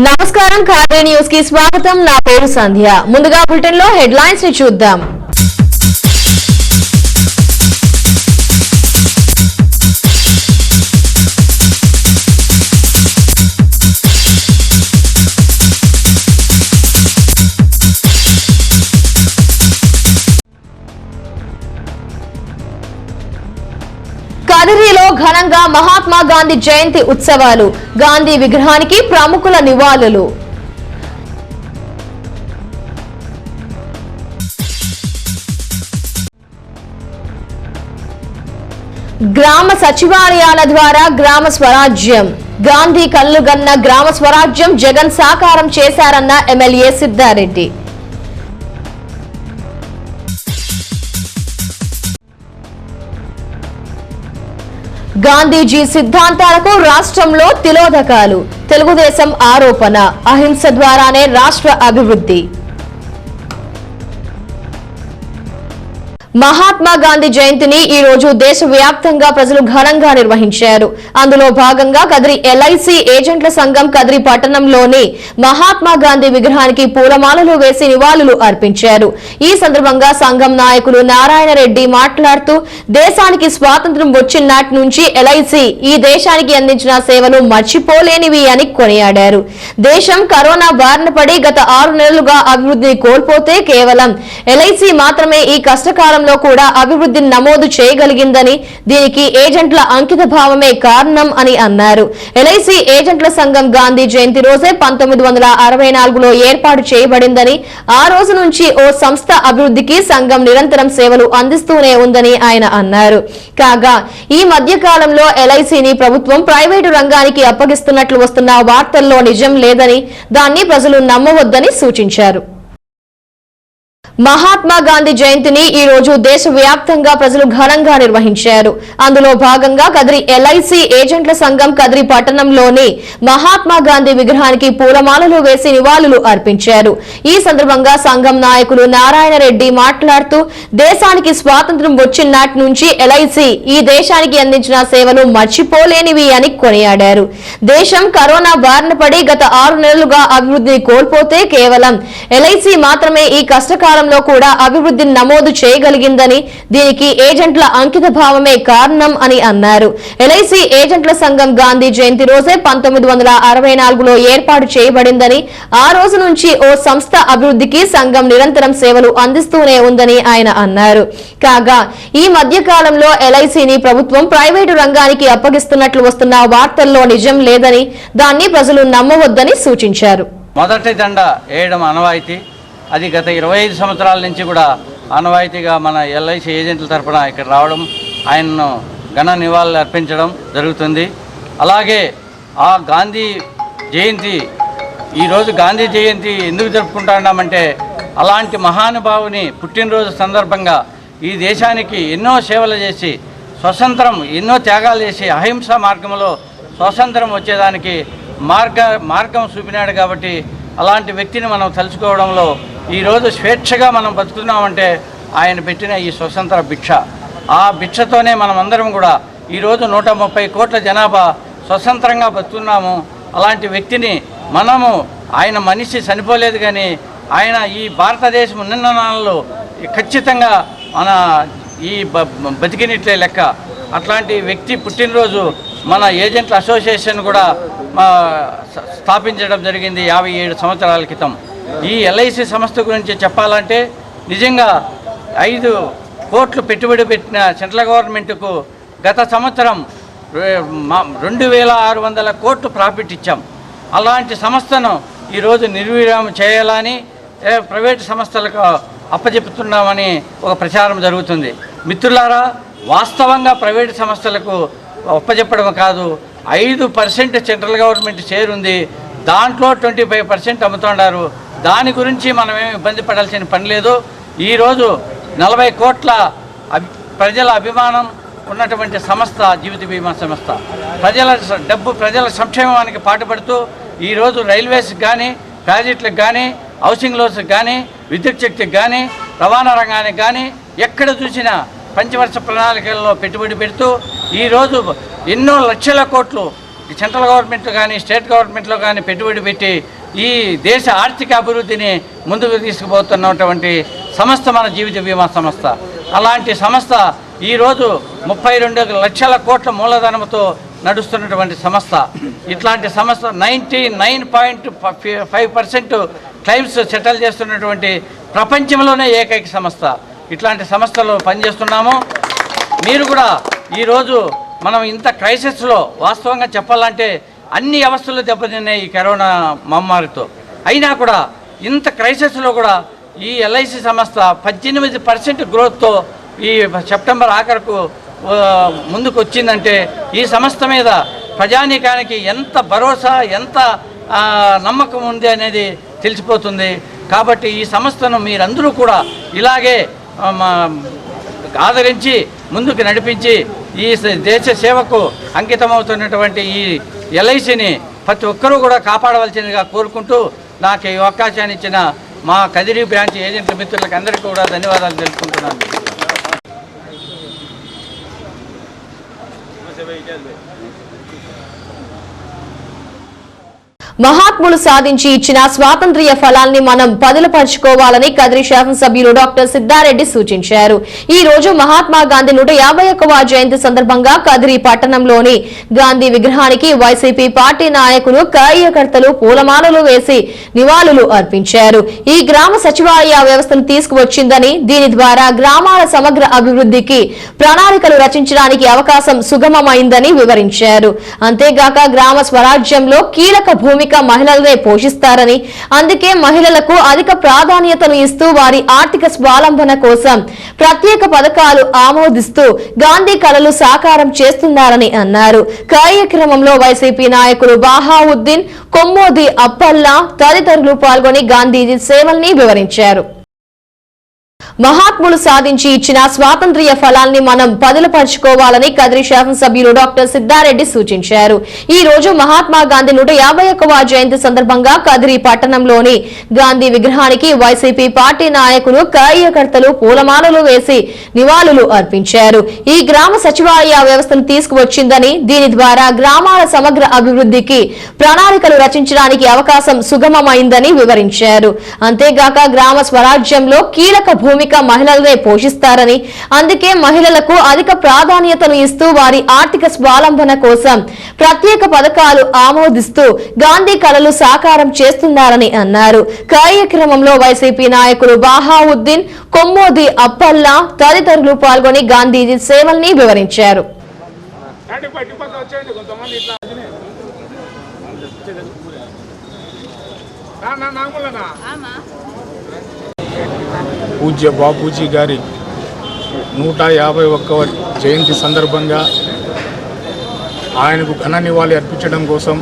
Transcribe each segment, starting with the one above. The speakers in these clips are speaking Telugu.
నమస్కారం ఖాదీ న్యూస్ కి స్వాగతం। నా పేరు సంధ్య। ముందుగా బులెటిన్ లో హెడ్లైన్స్ ని చూద్దాం। కదిరిలో ఘనంగా మహాత్మా గాంధీ జయంతి ఉత్సవాలు, గాంధీ విగ్రహానికి ప్రముఖుల నివాళులు। గ్రామ సచివాలయాల ద్వారా గ్రామ స్వరాజ్యం, గాంధీ కల్లుగన్న గ్రామ స్వరాజ్యం జగన్ సాకారం చేశారన్న ఎమ్మెల్యే సిద్ధారెడ్డి। గాంధీజీ సిద్ధాంతాలకు రాష్ట్రంలో తిలోదకాలు, తెలుగుదేశం ఆరోపణ, అహింస ద్వారానే రాష్ట్ర అభివృద్ధి। మహాత్మా గాంధీ జయంతిని ఈ రోజు దేశవ్యాప్తంగా ప్రజలు ఘనంగా నిర్వహించారు। అందులో భాగంగా కదిరి ఎల్ఐసి ఏజెంట్ల సంఘం కదిరి పట్టణంలోని మహాత్మా గాంధీ విగ్రహానికి పూలమాలలు వేసి నివాళులు అర్పించారు। ఈ సందర్భంగా సంఘం నాయకులు నారాయణ రెడ్డి మాట్లాడుతూ, దేశానికి స్వాతంత్ర్యం వచ్చినాటి నుంచి ఎల్ఐసి ఈ దేశానికి అందించిన సేవలు మర్చిపోలేనివి అని కొనియాడారు। దేశం కరోనా బారిన పడి గత 6 నెలలుగా అభివృద్ధిని కోల్పోతే కేవలం ఎల్ఐసి మాత్రమే ఈ కష్టకాలం కూడా అభివృద్ధిని నమోదు చేయగలిగిందని, దీనికి ఏజెంట్ల అంకిత భావమే కారణం అని అన్నారు। ఎల్ఐసి ఏజెంట్ల సంఘం గాంధీ జయంతి రోజే 1964లో ఏర్పాటు చేయబడిందని, ఆ రోజు నుంచి ఓ సంస్థ అభివృద్ధికి సంఘం నిరంతరం సేవలు అందిస్తూనే ఉందని ఆయన అన్నారు। కాగా ఈ మధ్య కాలంలో ఎల్ఐసిని ప్రభుత్వం ప్రైవేటు రంగానికి అప్పగిస్తున్నట్లు వస్తున్న వార్తల్లో నిజం లేదని, దాన్ని ప్రజలు నమ్మవద్దని సూచించారు। మహాత్మా గాంధీ జయంతిని ఈ రోజు దేశవ్యాప్తంగా ప్రజలు ఘనంగా నిర్వహించారు। అందులో భాగంగా కదిరి ఎల్ఐసి ఏజెంట్ల సంఘం కదిరి పట్టణంలోని మహాత్మా గాంధీ విగ్రహానికి పూలమాలలు వేసి నివాళులు అర్పించారు। ఈ సందర్భంగా సంఘం నాయకులు నారాయణ రెడ్డి మాట్లాడుతూ, దేశానికి స్వాతంత్ర్యం వచ్చినాటి నుంచి ఎల్ఐసి ఈ దేశానికి అందించిన సేవలు మర్చిపోలేనివి అని కొనియాడారు। దేశం కరోనా బారిన పడి గత 6 నెలలుగా అభివృద్ధిని కోల్పోతే కేవలం ఎల్ఐసి మాత్రమే ఈ కష్టకాలం కూడా అభివృద్ధిని నమోదు చేయగలిగిందని, దీనికి ఏజెంట్ల అంకిత భావమే కారణం అని అన్నారు। ఎల్ఐసి ఏజెంట్ల సంఘం గాంధీ జయంతి రోజే 1964లో ఏర్పాటు చేయబడిందని, ఆ రోజు నుంచి ఓ సంస్థ అభివృద్ధికి సంఘం నిరంతరం సేవలు అందిస్తూనే ఉందని ఆయన అన్నారు। కాగా ఈ మధ్య కాలంలో ఎల్ఐసిని ప్రభుత్వం ప్రైవేటు రంగానికి అప్పగిస్తున్నట్లు వస్తున్న వార్తల్లో నిజం లేదని, దాన్ని ప్రజలు నమ్మవద్దని సూచించారు। మొదటి దండ వేయడం అనవాయితీ, అది గత 25 సంవత్సరాల నుంచి కూడా ఆనవాయితీగా మన ఎల్ఐసి ఏజెంట్ల తరఫున ఇక్కడ రావడం, ఆయనను ఘన నివాళులు అర్పించడం జరుగుతుంది। అలాగే ఆ గాంధీ జయంతి, ఈరోజు గాంధీ జయంతి ఎందుకు జరుపుకుంటున్నామంటే, అలాంటి మహానుభావుని పుట్టినరోజు సందర్భంగా ఈ దేశానికి ఎన్నో సేవలు చేసి స్వతంత్రం ఎన్నో త్యాగాలు చేసి అహింస మార్గంలో స్వతంత్రం వచ్చేదానికి మార్గం చూపినాడు కాబట్టి, అలాంటి వ్యక్తిని మనం తలుచుకోవడంలో ఈరోజు స్వేచ్ఛగా మనం బతుకుతున్నామంటే ఆయన పెట్టిన ఈ స్వతంత్ర భిక్ష, ఆ భిక్షతోనే మనం అందరం కూడా ఈరోజు 130 కోట్ల జనాభా స్వతంత్రంగా బతుకున్నాము। అలాంటి వ్యక్తిని మనము, ఆయన మనిషి చనిపోలేదు కానీ ఆయన ఈ భారతదేశం నిన్ననాల్లో ఖచ్చితంగా మన ఈ బతికినట్లే లెక్క। అట్లాంటి వ్యక్తి పుట్టినరోజు మన ఏజెంట్ల అసోసియేషన్ కూడా స్థాపించడం జరిగింది 57 సంవత్సరాల క్రితం। ఈ ఎల్ఐసి సంస్థ గురించి చెప్పాలంటే, నిజంగా 5 కోట్లు పెట్టుబడి పెట్టిన సెంట్రల్ గవర్నమెంట్కు గత సంవత్సరం 2600 కోట్లు ప్రాఫిట్ ఇచ్చాం। అలాంటి సంస్థను ఈరోజు నిర్వీర్యం చేయాలని ప్రైవేటు సంస్థలకు అప్పచెప్పుతున్నామని ఒక ప్రచారం జరుగుతుంది। మిత్రులారా, వాస్తవంగా ప్రైవేటు సంస్థలకు అప్పచెప్పడం కాదు, 5% సెంట్రల్ గవర్నమెంట్ షేర్ ఉంది, దాంట్లో 25% అమ్ముతున్నారు। దాని గురించి మనమేమి ఇబ్బంది పడాల్సిన పని లేదు। ఈరోజు 40 కోట్ల ప్రజల అభిమానం ఉన్నటువంటి సంస్థ జీవిత బీమా సంస్థ, ప్రజల సంక్షేమానికి పాటుపడుతూ ఈరోజు రైల్వేస్కి కానీ, ప్రాజెక్టులకు కానీ, హౌసింగ్ లోన్స్కి కానీ, విద్యుత్ శక్తికి కానీ, రవాణా రంగానికి కానీ ఎక్కడ చూసినా పంచవర్ష ప్రణాళికల్లో పెట్టుబడి పెడుతూ ఈరోజు ఎన్నో లక్షల కోట్లు సెంట్రల్ గవర్నమెంట్ కానీ స్టేట్ గవర్నమెంట్లో కానీ పెట్టుబడి పెట్టి ఈ దేశ ఆర్థిక అభివృద్ధిని ముందుకు తీసుకుపోతున్నటువంటి సంస్థ మన జీవిత బీమా సంస్థ. అలాంటి సంస్థ ఈరోజు 32 లక్షల కోట్ల మూలధనంతో నడుస్తున్నటువంటి సంస్థ. ఇట్లాంటి సంస్థ 99.5% క్లెయిమ్స్ సెటిల్ చేస్తున్నటువంటి ప్రపంచంలోనే ఏకైక సంస్థ. ఇట్లాంటి సంస్థలో పనిచేస్తున్నాము. మీరు కూడా ఈరోజు మనం ఇంత క్రైసిస్లో వాస్తవంగా చెప్పాలంటే అన్ని వ్యవస్థలు దెబ్బతిన్నాయి ఈ కరోనా మహమ్మారితో. అయినా కూడా ఇంత క్రైసిస్లో కూడా ఈ ఎల్ఐసి సంస్థ 18% గ్రోత్తో ఈ సెప్టెంబర్ ఆఖరుకు ముందుకు వచ్చిందంటే ఈ సంస్థ మీద ప్రజానీకానికి ఎంత భరోసా, ఎంత నమ్మకం ఉంది అనేది తెలిసిపోతుంది. కాబట్టి ఈ సంస్థను మీరందరూ కూడా ఇలాగే ఆదరించి ముందుకు నడిపించి ఈ దేశ సేవకు అంకితమవుతున్నటువంటి ఈ ఎల్ఐసిని ప్రతి ఒక్కరూ కూడా కాపాడవలసిందిగా కోరుకుంటూ నాకు ఈ అవకాశాన్ని ఇచ్చిన మా కదిరి బ్రాంచ్ ఏజెంట్ల మిత్రులకు అందరికీ కూడా ధన్యవాదాలు తెలుపుకుంటున్నాను. మహాత్ములు సాధించి ఇచ్చిన స్వాతంత్ర్య ఫలాల్ని మనం పదిలపరుచుకోవాలని కదిరి శాసనసభ్యులు డాక్టర్ సిద్ధారెడ్డి సూచించారు. ఈ రోజు మహాత్మా గాంధీ 151వ జయంతి సందర్భంగా కదిరి పట్టణంలోని గాంధీ విగ్రహానికి వైసీపీ పార్టీ నాయకులు, కార్యకర్తలు పూలమాలలు వేసి నివాళులు అర్పించారు. ఈ గ్రామ సచివాలయ వ్యవస్థను తీసుకువచ్చిందని, దీని ద్వారా గ్రామాల సమగ్ర అభివృద్ధికి ప్రణాళికలు రచించడానికి అవకాశం సుగమమైందని వివరించారు. అంతేగాక గ్రామ స్వరాజ్యంలో కీలక భూమిక మహిళలే పోషిస్తారని, అందుకే మహిళలకు అధిక ప్రాధాన్యతను ఇస్తూ వారి ఆర్థిక స్వావలంబన కోసం ప్రత్యేక పథకాలు ఆమోదిస్తూ గాంధీ కలలు సాకారం చేస్తున్నారని అన్నారు. కార్యక్రమంలో వైసీపీ నాయకులు బాహావుద్దీన్, కొమ్మోది అప్పల్లా తదితరులు పాల్గొని గాంధీజీ సేవల్ని వివరించారు. మహాత్ములు సాధించి ఇచ్చిన స్వాతంత్ర్య ఫలాల్ని మనం పదిలపరుచుకోవాలని కదిరి శాసనసభ్యులు డాక్టర్ సిద్ధారెడ్డి సూచించారు. ఈ రోజు మహాత్మా గాంధీ 151వ జయంతి సందర్భంగా కదిరి పట్టణంలోని గాంధీ విగ్రహానికి వైసీపీ పార్టీ నాయకులు, కార్యకర్తలు పూలమాలలు వేసి నివాళులు అర్పించారు. ఈ గ్రామ సచివాలయ వ్యవస్థను తీసుకువచ్చిందని, దీని ద్వారా గ్రామాల సమగ్ర అభివృద్ధికి ప్రణాళికలు రచించడానికి అవకాశం సుగమమైందని వివరించారు. అంతేగాక గ్రామ స్వరాజ్యంలో కీలక భూమిక మహిళలే పోషిస్తారని, అందుకే మహిళలకు అధిక ప్రాధాన్యతను ఇస్తూ వారి ఆర్థిక స్వావలంబన కోసం ప్రత్యేక పథకాలు ఆమోదిస్తూ గాంధీ కలలు సాకారం చేస్తున్నారని అన్నారు. కార్యక్రమంలో వైసీపీ నాయకులు బాహావుద్దీన్, కొమ్మోది అప్పల్లా తదితరులు పాల్గొని గాంధీజీ సేవల్ని వివరించారు. పూజ్య బాపూజీ గారి 151వ జయంతి సందర్భంగా ఆయనకు ఘన నివాళి అర్పించడం కోసం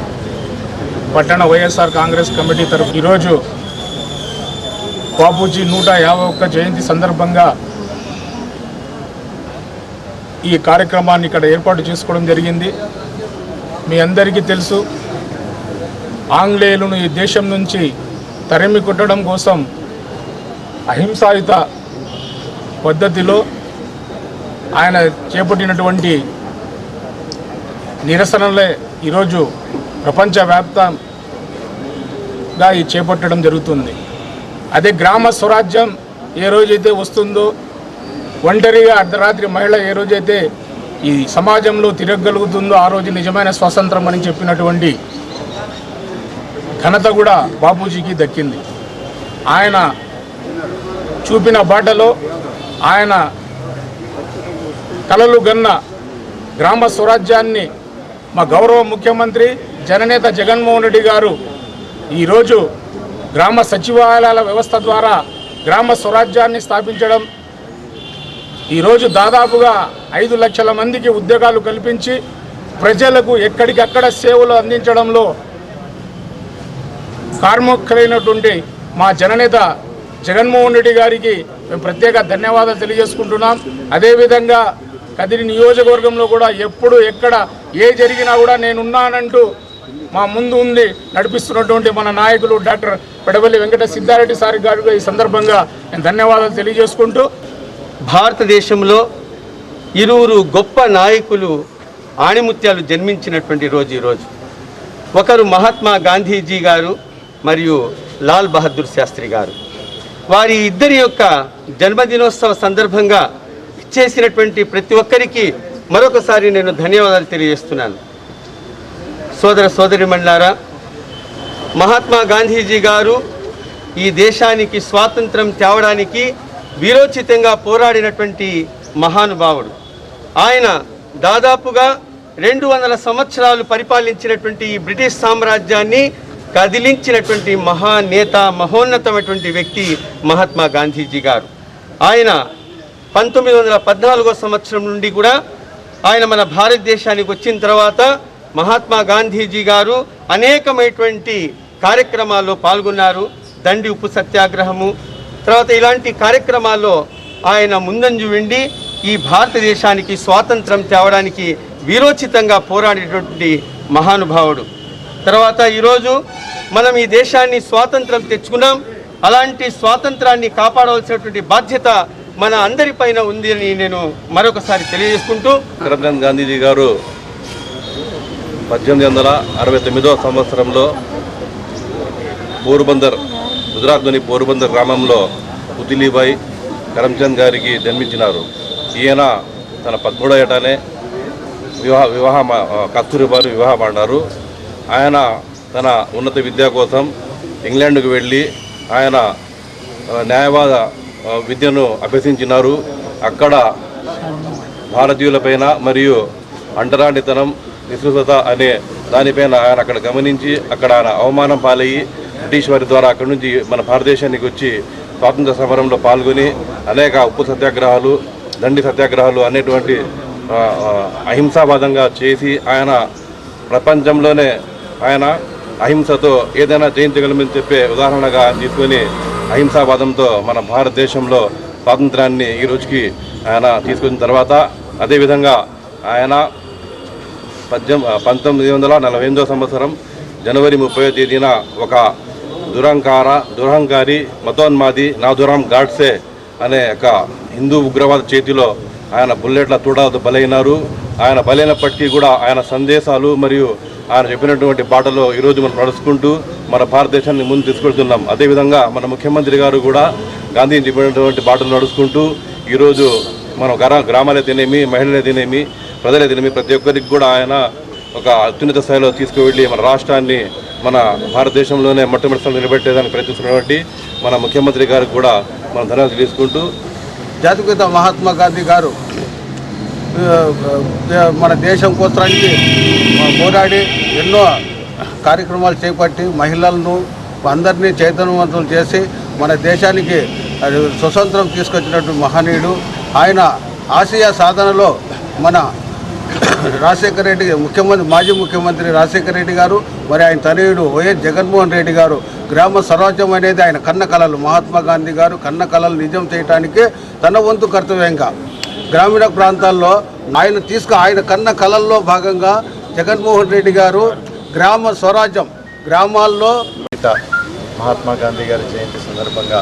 పట్టణ వైఎస్ఆర్ కాంగ్రెస్ కమిటీ తరఫు ఈరోజు బాపూజీ 151 జయంతి సందర్భంగా ఈ కార్యక్రమాన్ని ఇక్కడ ఏర్పాటు చేసుకోవడం జరిగింది. మీ అందరికీ తెలుసు, ఆంగ్లేయులను ఈ దేశం నుంచి తరిమి కొట్టడం కోసం అహింసాయుత పద్ధతిలో ఆయన చేపట్టినటువంటి నిరసనలే ఈరోజు ప్రపంచవ్యాప్తంగా చేపట్టడం జరుగుతుంది. అదే గ్రామ స్వరాజ్యం ఏ రోజైతే వస్తుందో, ఒంటరిగా అర్ధరాత్రి మహిళ ఏ రోజైతే ఈ సమాజంలో తిరగగలుగుతుందో ఆ రోజు నిజమైన స్వాతంత్రం అని చెప్పినటువంటి ఘనత కూడా బాపూజీకి దక్కింది. ఆయన చూపిన బాటలో ఆయన కలలు గన్న గ్రామ స్వరాజ్యాన్ని మా గౌరవ ముఖ్యమంత్రి జననేత జగన్మోహన్ రెడ్డి గారు ఈరోజు గ్రామ సచివాలయాల వ్యవస్థ ద్వారా గ్రామ స్వరాజ్యాన్ని స్థాపించడం, ఈరోజు దాదాపుగా 5 లక్షల మందికి ఉద్యోగాలు కల్పించి ప్రజలకు ఎక్కడికక్కడ సేవలు అందించడంలో కార్మికులైనటువంటి మా జననేత జగన్మోహన్ రెడ్డి గారికి మేము ప్రత్యేక ధన్యవాదాలు తెలియజేసుకుంటున్నాం. అదేవిధంగా కదిరి నియోజకవర్గంలో కూడా ఎప్పుడు ఎక్కడ ఏ జరిగినా కూడా నేనున్నానంటూ మా ముందు ఉండి నడిపిస్తున్నటువంటి మన నాయకులు డాక్టర్ పెడవల్లి వెంకట సిద్ధారెడ్డి సార్ గారికి ఈ సందర్భంగా నేను ధన్యవాదాలు తెలియజేసుకుంటూ, భారతదేశంలో ఇరువురు గొప్ప నాయకులు ఆణిముత్యాలు జన్మించినటువంటి రోజు ఈరోజు. ఒకరు మహాత్మా గాంధీజీ గారు మరియు లాల్ బహదూర్ శాస్త్రి గారు. వారి ఇద్దరి యొక్క జన్మదినోత్సవ సందర్భంగా చేసినటువంటి ప్రతి ఒక్కరికి మరొకసారి నేను ధన్యవాదాలు తెలియజేస్తున్నాను. సోదర సోదరిమణులారా, మహాత్మా గాంధీజీ గారు ఈ దేశానికి స్వాతంత్రం తేవడానికి వీరోచితంగా పోరాడినటువంటి మహానుభావుడు. ఆయన దాదాపుగా 200 సంవత్సరాలు పరిపాలించినటువంటి ఈ బ్రిటిష్ సామ్రాజ్యాన్ని కదిలించినటువంటి మహానేత, మహోన్నతమైనటువంటి వ్యక్తి మహాత్మా గాంధీజీ గారు. ఆయన 1914 సంవత్సరం నుండి కూడా ఆయన మన భారతదేశానికి వచ్చిన తర్వాత మహాత్మా గాంధీజీ గారు అనేకమైనటువంటి కార్యక్రమాల్లో పాల్గొన్నారు. దండి ఉప్పు సత్యాగ్రహము, తర్వాత ఇలాంటి కార్యక్రమాల్లో ఆయన ముందంజు వెండి ఈ భారతదేశానికి స్వాతంత్రం తేవడానికి వీరోచితంగా పోరాడేటువంటి మహానుభావుడు. తర్వాత ఈరోజు మనం ఈ దేశాన్ని స్వాతంత్రం తెచ్చుకున్నాం. అలాంటి స్వాతంత్రాన్ని కాపాడవలసినటువంటి బాధ్యత మన అందరిపైన ఉంది అని నేను మరొకసారి తెలియజేసుకుంటూ, కరమ్చంద్ గాంధీజీ గారు 1869 సంవత్సరంలో పోర్బందర్, గుజరాత్లోని పోర్బందర్ గ్రామంలో పుతిలీబాయి కరమ్చంద్ గారికి జన్మించినారు. ఈయన తన 13వ ఏటనే కస్తూరిబాను వివాహమాడినారు. ఆయన తన ఉన్నత విద్య కోసం ఇంగ్లాండ్కు వెళ్ళి ఆయన న్యాయవాద విద్యను అభ్యసించినారు. అక్కడ భారతీయులపైన మరియు అంటరానితనం, నిస్పృహత అనే దానిపైన ఆయన అక్కడ గమనించి అక్కడ ఆయన అవమానం పాలయ్యి బ్రిటిష్ వారి ద్వారా అక్కడి నుంచి మన భారతదేశానికి వచ్చి స్వాతంత్ర సమరంలో పాల్గొని అనేక ఉప్పు సత్యాగ్రహాలు, దండి సత్యాగ్రహాలు అనేటువంటి అహింసావాదంగా చేసి ఆయన ప్రపంచంలోనే ఆయన అహింసతో ఏదైనా జయించగలమని చెప్పే ఉదాహరణగా తీసుకొని అహింసావాదంతో మన భారతదేశంలో స్వాతంత్రాన్ని ఈ రోజుకి ఆయన తీసుకొచ్చిన తర్వాత, అదేవిధంగా ఆయన 1948 సంవత్సరం జనవరి 30వ తేదీన ఒక దురహంకారి మతోన్మాది నాథురామ్ గాడ్సే అనే ఒక హిందూ ఉగ్రవాద చేతిలో ఆయన బుల్లెట్ల తూడాలతో బలైనారు. ఆయన బలైనప్పటికీ కూడా ఆయన సందేశాలు మరియు ఆయన చెప్పినటువంటి బాటలో ఈరోజు మనం నడుచుకుంటూ మన భారతదేశాన్ని ముందు తీసుకెళ్తున్నాం. అదేవిధంగా మన ముఖ్యమంత్రి గారు కూడా గాంధీజీ చెప్పినటువంటి బాటలు నడుచుకుంటూ ఈరోజు మనం గ్రామాలైతేనేమి, మహిళలైతేనేమి, ప్రజలైతేనేమి ప్రతి ఒక్కరికి కూడా ఆయన ఒక అత్యున్నత స్థాయిలో తీసుకువెళ్ళి మన రాష్ట్రాన్ని మన భారతదేశంలోనే మొట్టమొదటి స్థాయిలో నిలబెట్టేదానికి ప్రయత్నిస్తున్నటువంటి మన ముఖ్యమంత్రి గారికి కూడా మనం ధన్యవాదాలు తీసుకుంటూ, జాతిపిత మహాత్మా గాంధీ గారు మన దేశం కోసరానికి పోరాడి ఎన్నో కార్యక్రమాలు చేపట్టి మహిళలను అందరినీ చైతన్యవంతులు చేసి మన దేశానికి స్వతంత్రం తీసుకొచ్చినటువంటి మహనీయుడు. ఆయన ఆసియా సాధనలో మన రాజశేఖర రెడ్డి మాజీ ముఖ్యమంత్రి రాజశేఖర రెడ్డి గారు, మరి ఆయన తనయుడు వైఎస్ జగన్మోహన్ రెడ్డి గారు గ్రామ స్వరాజ్యం అనేది ఆయన కన్న కళలు, మహాత్మా గాంధీ గారు కన్న కళలు నిజం చేయడానికి తన వంతు కర్తవ్యంగా గ్రామీణ ప్రాంతాల్లో ఆయన కన్న కళల్లో భాగంగా జగన్మోహన్ రెడ్డి గారు గ్రామ స్వరాజ్యం గ్రామాల్లో మహాత్మా గాంధీ గారి జయంతి సందర్భంగా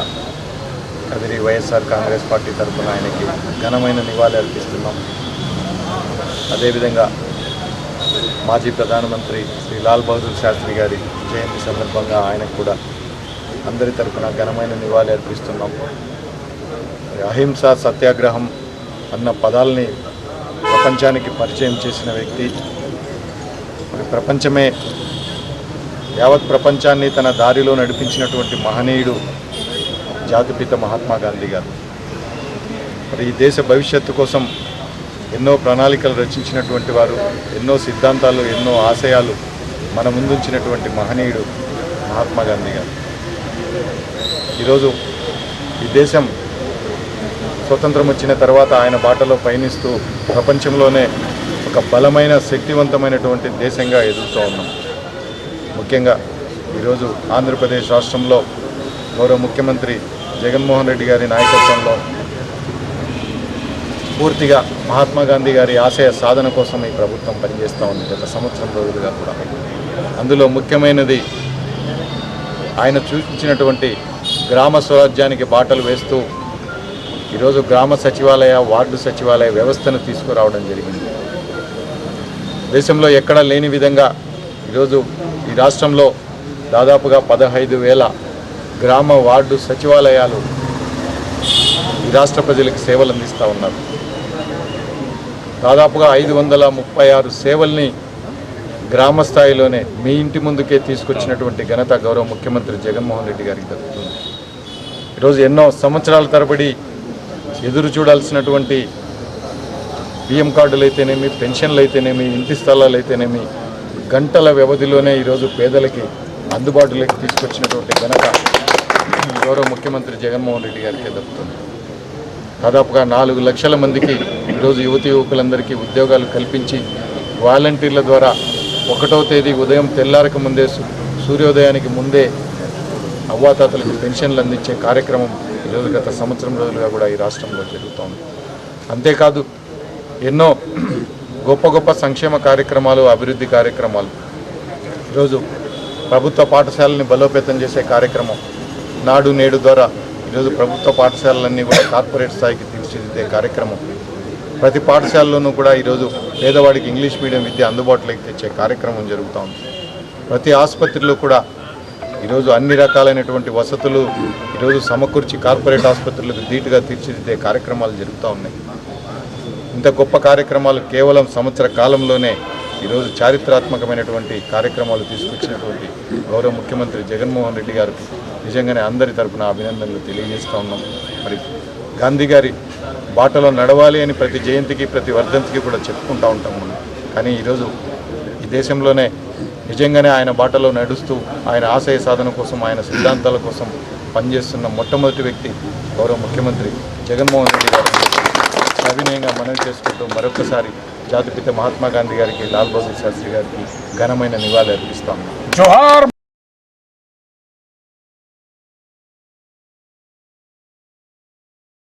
కదిరి వైఎస్ఆర్ కాంగ్రెస్ పార్టీ తరఫున ఆయనకి ఘనమైన నివాళి అర్పిస్తున్నాం. అదేవిధంగా మాజీ ప్రధానమంత్రి శ్రీ లాల్ బహదూర్ శాస్త్రి గారి జయంతి సందర్భంగా ఆయనకు కూడా అందరి తరఫున ఘనమైన నివాళి అర్పిస్తున్నాం. అహింస సత్యాగ్రహం అన్న పదాలని ప్రపంచానికి పరిచయం చేసిన వ్యక్తి, ప్రపంచమే యావత్ ప్రపంచాన్ని తన దారిలో నడిపించినటువంటి మహనీయుడు జాతిపిత మహాత్మా గాంధీ గారు. మరి ఈ దేశ భవిష్యత్తు కోసం ఎన్నో ప్రణాళికలు రచించినటువంటి వారు, ఎన్నో సిద్ధాంతాలు, ఎన్నో ఆశయాలు మన ముందుంచినటువంటి మహనీయుడు మహాత్మా గాంధీ గారు. ఈరోజు ఈ దేశం స్వతంత్రం వచ్చిన తర్వాత ఆయన బాటలో పయనిస్తూ ప్రపంచంలోనే ఒక బలమైన శక్తివంతమైనటువంటి దేశంగా ఎదుగుతూ ఉన్నాం. ముఖ్యంగా ఈరోజు ఆంధ్రప్రదేశ్ రాష్ట్రంలో గౌరవ ముఖ్యమంత్రి జగన్మోహన్ రెడ్డి గారి నాయకత్వంలో పూర్తిగా మహాత్మా గాంధీ గారి ఆశయ సాధన కోసం ఈ ప్రభుత్వం పనిచేస్తూ ఉంది గత సంవత్సరం రోజులుగా కూడా. అందులో ముఖ్యమైనది ఆయన చూపించినటువంటి గ్రామ స్వరాజ్యానికి బాటలు వేస్తూ ఈరోజు గ్రామ సచివాలయ, వార్డు సచివాలయ వ్యవస్థను తీసుకురావడం జరిగింది. దేశంలో ఎక్కడా లేని విధంగా ఈరోజు ఈ రాష్ట్రంలో దాదాపుగా 15,000 గ్రామ వార్డు సచివాలయాలు ఈ రాష్ట్ర ప్రజలకు సేవలు అందిస్తూ ఉన్నారు. దాదాపుగా 536 సేవల్ని గ్రామ స్థాయిలోనే మీ ఇంటి ముందుకే తీసుకొచ్చినటువంటి ఘనత గౌరవ ముఖ్యమంత్రి జగన్మోహన్ రెడ్డి గారికి దక్కుతుంది. ఈరోజు ఎన్నో సంవత్సరాల తరబడి ఎదురు చూడాల్సినటువంటి బియ్యం కార్డులు అయితేనేమి, పెన్షన్లు అయితేనేమి, ఇంటి స్థలాలు అయితేనేమి గంటల వ్యవధిలోనే ఈరోజు పేదలకి అందుబాటులోకి తీసుకొచ్చినటువంటి ఘనత గౌరవ ముఖ్యమంత్రి జగన్మోహన్ రెడ్డి గారికి దక్కుతుంది. దాదాపుగా 4 లక్షల మందికి ఈరోజు యువతి యువకులందరికీ ఉద్యోగాలు కల్పించి వాలంటీర్ల ద్వారా 1వ తేదీ ఉదయం తెల్లారక ముందే సూర్యోదయానికి ముందే అవ్వాతాతలకు పెన్షన్లు అందించే కార్యక్రమం ఈరోజు గత సంవత్సరం రోజులుగా కూడా ఈ రాష్ట్రంలో జరుగుతోంది. అంతేకాదు ఎన్నో గొప్ప గొప్ప సంక్షేమ కార్యక్రమాలు, అభివృద్ధి కార్యక్రమాలు, ఈరోజు ప్రభుత్వ పాఠశాలని బలోపేతం చేసే కార్యక్రమం నాడు నేడు ద్వారా ఈరోజు ప్రభుత్వ పాఠశాలలన్నీ కూడా కార్పొరేట్ స్థాయికి తీర్చిదిద్దే కార్యక్రమం, ప్రతి పాఠశాలలోనూ కూడా ఈరోజు పేదవాడికి ఇంగ్లీష్ మీడియం విద్య అందుబాటులోకి తెచ్చే కార్యక్రమం జరుగుతూ ఉంది. ప్రతి ఆసుపత్రిలో కూడా ఈరోజు అన్ని రకాలైనటువంటి వసతులు ఈరోజు సమకూర్చి కార్పొరేట్ ఆసుపత్రులకు ధీటుగా తీర్చిదిద్దే కార్యక్రమాలు జరుగుతూ ఉన్నాయి. ఇంత గొప్ప కార్యక్రమాలు కేవలం సంవత్సర కాలంలోనే ఈరోజు చారిత్రాత్మకమైనటువంటి కార్యక్రమాలు తీసుకొచ్చినటువంటి గౌరవ ముఖ్యమంత్రి జగన్మోహన్ రెడ్డి గారికి నిజంగానే అందరి తరఫున అభినందనలు తెలియజేస్తూ ఉన్నాం. మరి గాంధీ గారి బాటలో నడవాలి అని ప్రతి జయంతికి, ప్రతి వర్ధంతికి కూడా చెప్పుకుంటూ ఉంటాం మనం. కానీ ఈరోజు ఈ దేశంలోనే నిజంగానే ఆయన బాటలో నడుస్తూ ఆయన ఆశయ సాధన కోసం, ఆయన సిద్ధాంతాల కోసం పనిచేస్తున్న మొట్టమొదటి వ్యక్తి గౌరవ ముఖ్యమంత్రి జగన్మోహన్ రెడ్డి గారు అవినయంగా మనవి చేసుకుంటూ మరొకసారి జాతిపిత మహాత్మా గాంధీ గారికి, లాల్ బహదూర్ శాస్త్రి గారికి ఘనమైన నివాళి అర్పిస్తాం. జోహార్.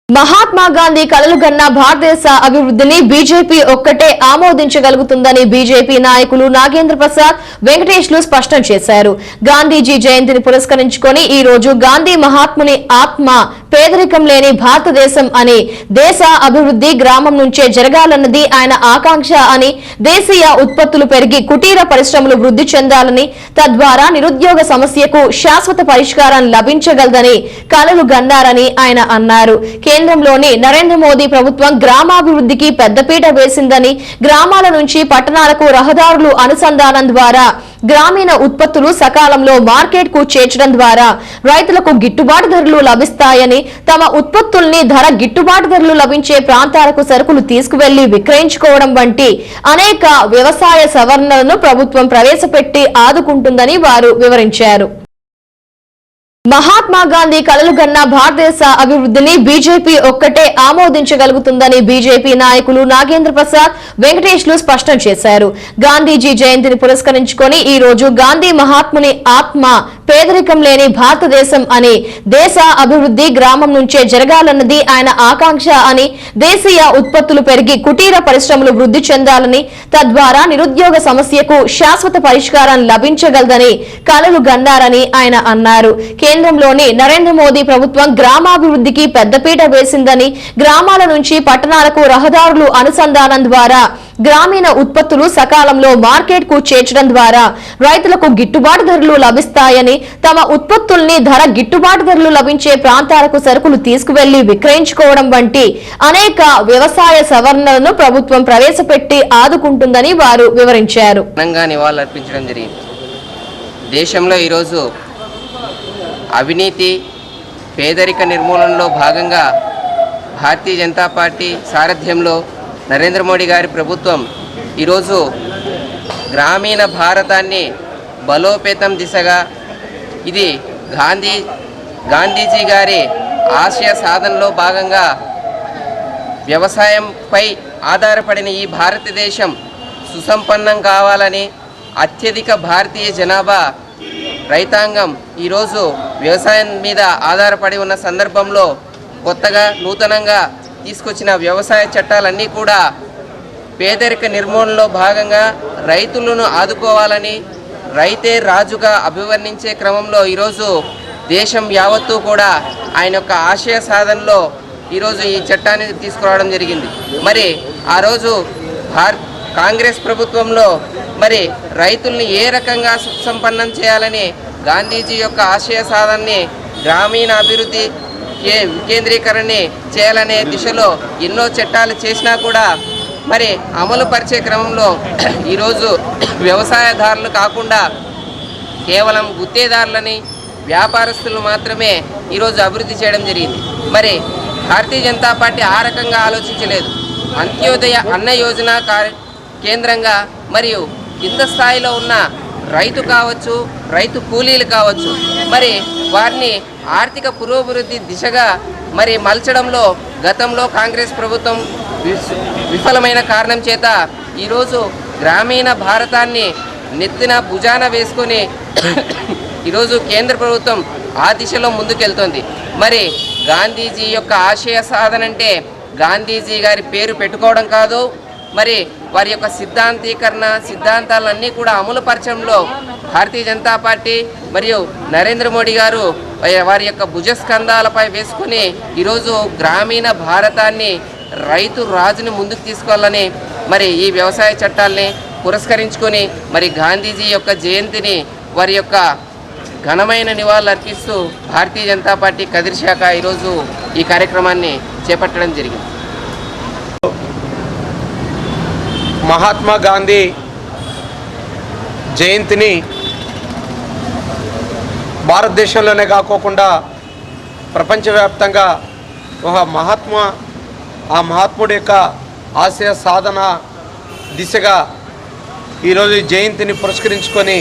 మహాత్మా గాంధీ కలలుగన్న భారతదేశ అభివృద్ధిని బీజేపీ ఒక్కటే ఆమోదించగలుగుతుందని బీజేపీ నాయకులు నాగేంద్ర ప్రసాద్, వెంకటేష్లు స్పష్టం చేశారు. గాంధీజీ జయంతిని పురస్కరించుకొని ఈ రోజు గాంధీ మహాత్ముని ఆత్మ పేదరికం లేని భారతదేశం అని, దేశ అభివృద్ధి గ్రామం నుంచే జరగాలన్నది ఆయన ఆకాంక్ష అని, దేశీయ ఉత్పత్తులు పెరిగి కుటీర పరిశ్రమలు వృద్ధి చెందాలని, తద్వారా నిరుద్యోగ సమస్యకు శాశ్వత పరిష్కారం లభించగలదని కలలు గన్నారని ఆయన అన్నారు. కేంద్రంలోని నరేంద్ర మోదీ ప్రభుత్వం గ్రామాభివృద్ధికి పెద్దపీట వేసిందని, గ్రామాల నుంచి పట్టణాలకు రహదారులు అనుసంధానం ద్వారా గ్రామీణ ఉత్పత్తులు సకాలంలో మార్కెట్ కు చేర్చడం ద్వారా రైతులకు గిట్టుబాటు ధరలు లభిస్తాయని, తమ ఉత్పత్తుల్ని ధర గిట్టుబాటు ధరలు లభించే ప్రాంతాలకు సరుకులు తీసుకువెళ్లి విక్రయించుకోవడం వంటి అనేక వ్యవసాయ సవరణలను ప్రభుత్వం ప్రవేశపెట్టి ఆదుకుంటుందని వారు వివరించారు. మహాత్మా గాంధీ కలలుగన్న భారతదేశ అభివృద్ధిని బీజేపీ ఒక్కటే ఆమోదించగలుగుతుందని బీజేపీ నాయకులు నాగేంద్ర ప్రసాద్, వెంకటేష్లు స్పష్టం చేశారు. గాంధీజీ జయంతిని పురస్కరించుకొని ఈ రోజు గాంధీ మహాత్ముని ఆత్మ పేదరికం లేని భారతదేశం అని, దేశ అభివృద్ధి గ్రామం నుంచే జరగాలన్నది ఆయన ఆకాంక్ష అని, దేశీయ ఉత్పత్తులు పెరిగి కుటీర పరిశ్రమలు వృద్ధి చెందాలని, తద్వారా నిరుద్యోగ సమస్యకు శాశ్వత పరిష్కారం లభించగలదని కలలు గన్నారని ఆయన అన్నారు. కేంద్రంలోని నరేంద్ర మోదీ ప్రభుత్వం గ్రామాభివృద్ధికి పెద్దపీట వేసిందని, గ్రామాల నుంచి పట్టణాలకు రహదారులు అనుసంధానం ద్వారా గ్రామీణ ఉత్పత్తులు సకాలంలో మార్కెట్ కు చేర్చడం ద్వారా రైతులకు గిట్టుబాటు ధరలు లభిస్తాయని, తమ ఉత్పత్తుల్ని ధర గిట్టుబాటు ధరలు లభించే ప్రాంతాలకు సరుకులు తీసుకువెళ్లి విక్రయించుకోవడం వంటి అనేక వ్యవసాయ సవరణలను ప్రభుత్వం ప్రవేశపెట్టి ఆదుకుంటుందని వారు వివరించారు. నివాళులర్పించడం జరిగింది. దేశంలో ఈరోజు అవినీతి, పేదరిక నిర్మూలనలో భాగంగా భారతీయ జనతా పార్టీ సారథ్యంలో నరేంద్ర మోడీ గారి ప్రభుత్వం ఈరోజు గ్రామీణ భారతాన్ని బలోపేతం దిశగా, ఇది గాంధీజీ గారి ఆశయ సాధనలో భాగంగా వ్యవసాయంపై ఆధారపడిన ఈ భారతదేశం సుసంపన్నం కావాలని, అత్యధిక భారతీయ జనాభా రైతాంగం ఈరోజు వ్యవసాయం మీద ఆధారపడి ఉన్న సందర్భంలో కొత్తగా నూతనంగా తీసుకొచ్చిన వ్యవసాయ చట్టాలన్నీ కూడా పేదరిక నిర్మూలనలో భాగంగా రైతులను ఆదుకోవాలని, రైతే రాజుగా అభివర్ణించే క్రమంలో ఈరోజు దేశం యావత్తూ కూడా ఆయన యొక్క ఆశయ సాధనలో ఈరోజు ఈ చట్టాన్ని తీసుకురావడం జరిగింది. మరి ఆ రోజు కాంగ్రెస్ ప్రభుత్వంలో మరి రైతుల్ని ఏ రకంగా సుసంపన్నం చేయాలని గాంధీజీ యొక్క ఆశయ సాధనని గ్రామీణ అభివృద్ధి వికేంద్రీకరణని చేయాలనే దిశలో ఎన్నో చట్టాలు చేసినా కూడా మరి అమలు పరిచే క్రమంలో ఈరోజు వ్యవసాయదారులు కాకుండా కేవలం గుత్తేదారులని వ్యాపారస్తులు మాత్రమే ఈరోజు అభివృద్ధి చేయడం జరిగింది. మరి భారతీయ జనతా పార్టీ ఆ రకంగా ఆలోచించలేదు. అంత్యోదయ అన్న యోజన కేంద్రంగా మరియు కింద స్థాయిలో ఉన్న రైతు కావచ్చు, రైతు కూలీలు కావచ్చు, మరి వారిని ఆర్థిక పురోభివృద్ధి దిశగా మరి మలచడంలో గతంలో కాంగ్రెస్ ప్రభుత్వం విఫలమైన కారణం చేత ఈరోజు గ్రామీణ భారతాన్ని నెత్తిన భుజాన వేసుకొని ఈరోజు కేంద్ర ప్రభుత్వం ఆ దిశలో ముందుకెళ్తుంది. మరి గాంధీజీ యొక్క ఆశయ సాధన అంటే గాంధీజీ గారి పేరు పెట్టుకోవడం కాదు, మరి వారి యొక్క సిద్ధాంతాలన్నీ కూడా అమలుపరచడంలో భారతీయ జనతా పార్టీ మరియు నరేంద్ర మోడీ గారు వారి యొక్క భుజస్కంధాలపై వేసుకుని ఈరోజు గ్రామీణ భారతాన్ని రైతు రాజుని ముందుకు తీసుకోవాలని మరి ఈ వ్యవసాయ చట్టాలని పురస్కరించుకొని మరి గాంధీజీ యొక్క జయంతిని వారి యొక్క ఘనమైన నివాళులు అర్పిస్తూ భారతీయ జనతా పార్టీ కదిరి శాఖ ఈరోజు ఈ కార్యక్రమాన్ని చేపట్టడం జరిగింది. మహాత్మా గాంధీ జయంతిని భారతదేశంలోనే కాకోకుండా ప్రపంచవ్యాప్తంగా ఒక ఆ మహాత్ముడి యొక్క ఆశయ సాధన దిశగా ఈరోజు జయంతిని పురస్కరించుకొని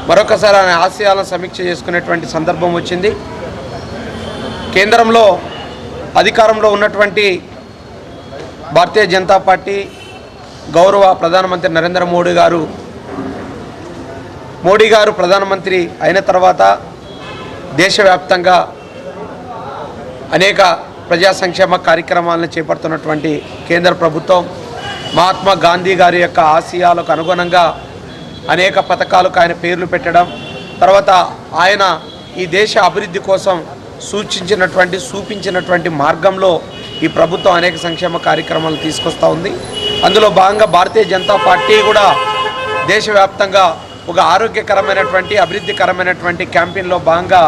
మరొకసారి ఆయన ఆశయాలను సమీక్ష చేసుకునేటువంటి సందర్భం వచ్చింది. కేంద్రంలో అధికారంలో ఉన్నటువంటి భారతీయ జనతా పార్టీ గౌరవ ప్రధానమంత్రి నరేంద్ర మోడీ గారు ప్రధానమంత్రి అయిన తర్వాత దేశవ్యాప్తంగా అనేక ప్రజా సంక్షేమ కార్యక్రమాలను చేపడుతున్నటువంటి కేంద్ర ప్రభుత్వం మహాత్మా గాంధీ గారి యొక్క ఆశయాలకు అనుగుణంగా అనేక పథకాలకు ఆయన పేర్లు పెట్టడం, తర్వాత ఆయన ఈ దేశ అభివృద్ధి కోసం చూపించినటువంటి మార్గంలో ఈ ప్రభుత్వం అనేక సంక్షేమ కార్యక్రమాలు తీసుకొస్తూ ఉంది. అందులో భాగంగా భారతీయ జనతా పార్టీ కూడా దేశవ్యాప్తంగా ఒక ఆరోగ్యకరమైనటువంటి అభివృద్ధికరమైనటువంటి క్యాంపెయిన్లో భాగంగా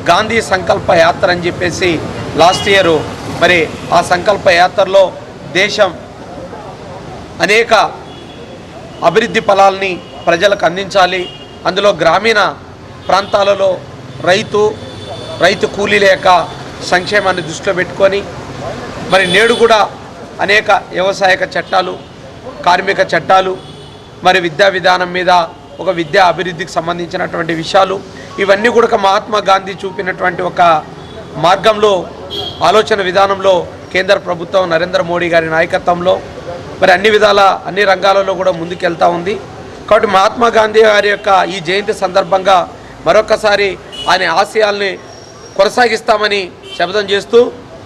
గాంధీ సంకల్ప యాత్ర అని చెప్పేసి లాస్ట్ ఇయర్ మరి ఆ సంకల్ప యాత్రలో దేశం అనేక అభివృద్ధి ఫలాల్ని ప్రజలకు అందించాలి, అందులో గ్రామీణ ప్రాంతాలలో రైతు కూలీల యొక్క సంక్షేమాన్ని దృష్టిలో పెట్టుకొని మరి నేడు కూడా అనేక వ్యవసాయక చట్టాలు, కార్మిక చట్టాలు, మరి విద్యా విధానం మీద ఒక విద్యా అభివృద్ధికి సంబంధించినటువంటి విషయాలు ఇవన్నీ కూడా మహాత్మా గాంధీ చూపినటువంటి ఒక మార్గంలో ఆలోచన విధానంలో కేంద్ర ప్రభుత్వం నరేంద్ర మోడీ గారి నాయకత్వంలో మరి అన్ని రంగాలలో కూడా ముందుకెళ్తూ ఉంది. కాబట్టి మహాత్మా గాంధీ గారి యొక్క ఈ జయంతి సందర్భంగా మరొకసారి ఆయన ఆశయాల్ని కొనసాగిస్తామని శపథం చేస్తూ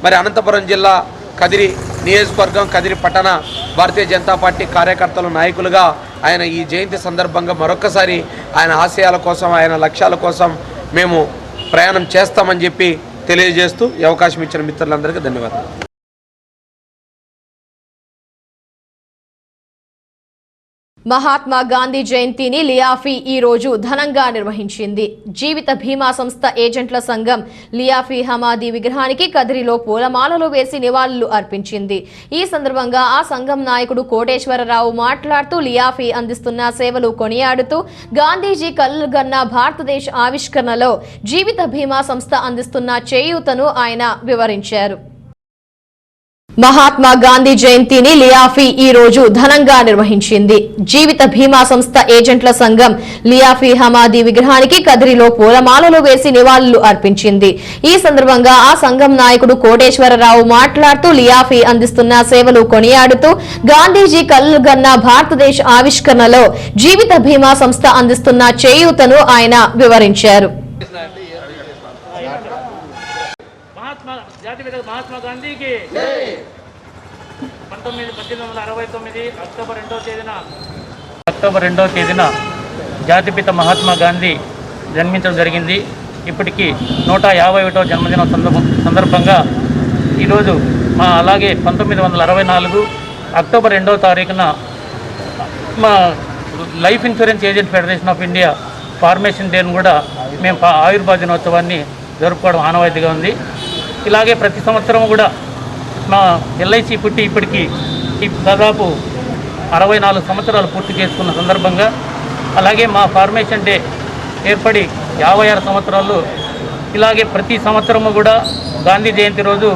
మరి అనంతపురం జిల్లా కదిరి నియోజకవర్గం కదిరి పట్టణ భారతీయ జనతా పార్టీ కార్యకర్తలు నాయకులుగా ఆయన ఈ జయంతి సందర్భంగా మరొకసారి ఆయన ఆశయాల కోసం ఆయన లక్ష్యాల కోసం మేము ప్రయాణం చేస్తామని చెప్పి తెలియజేస్తూ ఈ అవకాశం ఇచ్చిన మిత్రులందరికీ ధన్యవాదాలు. మహాత్మా గాంధీ జయంతిని లియాఫీ ఈ రోజు ఘనంగా నిర్వహించింది. జీవిత బీమా సంస్థ ఏజెంట్ల సంఘం లియాఫీ హమాదీ విగ్రహానికి కదిరిలో పూలమాలలు వేసి నివాళులు అర్పించింది. ఈ సందర్భంగా ఆ సంఘం నాయకుడు కోటేశ్వరరావు మాట్లాడుతూ లియాఫీ అందిస్తున్న సేవలు కొనియాడుతూ గాంధీజీ కలలుగన్న భారతదేశ ఆవిష్కరణలో జీవిత బీమా సంస్థ అందిస్తున్న చేయూతను ఆయన వివరించారు. మహాత్మా గాంధీ జయంతిని లియాఫీ ఈ రోజు ఘనంగా నిర్వహించింది. జీవిత బీమా సంస్థ ఏజెంట్ల సంఘం లియాఫీ హమాదీ విగ్రహానికి కదిరిలో పూలమాలలు వేసి నివాళులు అర్పించింది. ఈ సందర్భంగా ఆ సంఘం నాయకుడు కోటేశ్వరరావు మాట్లాడుతూ లియాఫీ అందిస్తున్న సేవలు కొనియాడుతూ గాంధీజీ కలలుగన్న భారతదేశ ఆవిష్కరణలో జీవిత బీమా సంస్థ అందిస్తున్న చేయూతను ఆయన వివరించారు. మహాత్మా గాంధీకి 1869 అక్టోబర్ 2వ తేదీన జాతిపిత మహాత్మా గాంధీ జన్మించడం జరిగింది. ఇప్పటికీ 151వ జన్మదిన సందర్భంగా ఈరోజు అలాగే 1964 అక్టోబర్ 2వ తారీఖున మా life insurance agent federation of India formation డేను కూడా మేము ఆవిర్భావ దినోత్సవాన్ని జరుపుకోవడం ఆనవాయితీగా ఉంది. ఇలాగే ప్రతి సంవత్సరం కూడా మా ఎల్ఐసి పుట్టి ఇప్పటికీ దాదాపు 64 సంవత్సరాలు పూర్తి చేసుకున్న సందర్భంగా, అలాగే మా ఫార్మేషన్ డే ఏర్పడి 56 సంవత్సరాలు, ఇలాగే ప్రతి సంవత్సరము కూడా గాంధీ జయంతి రోజు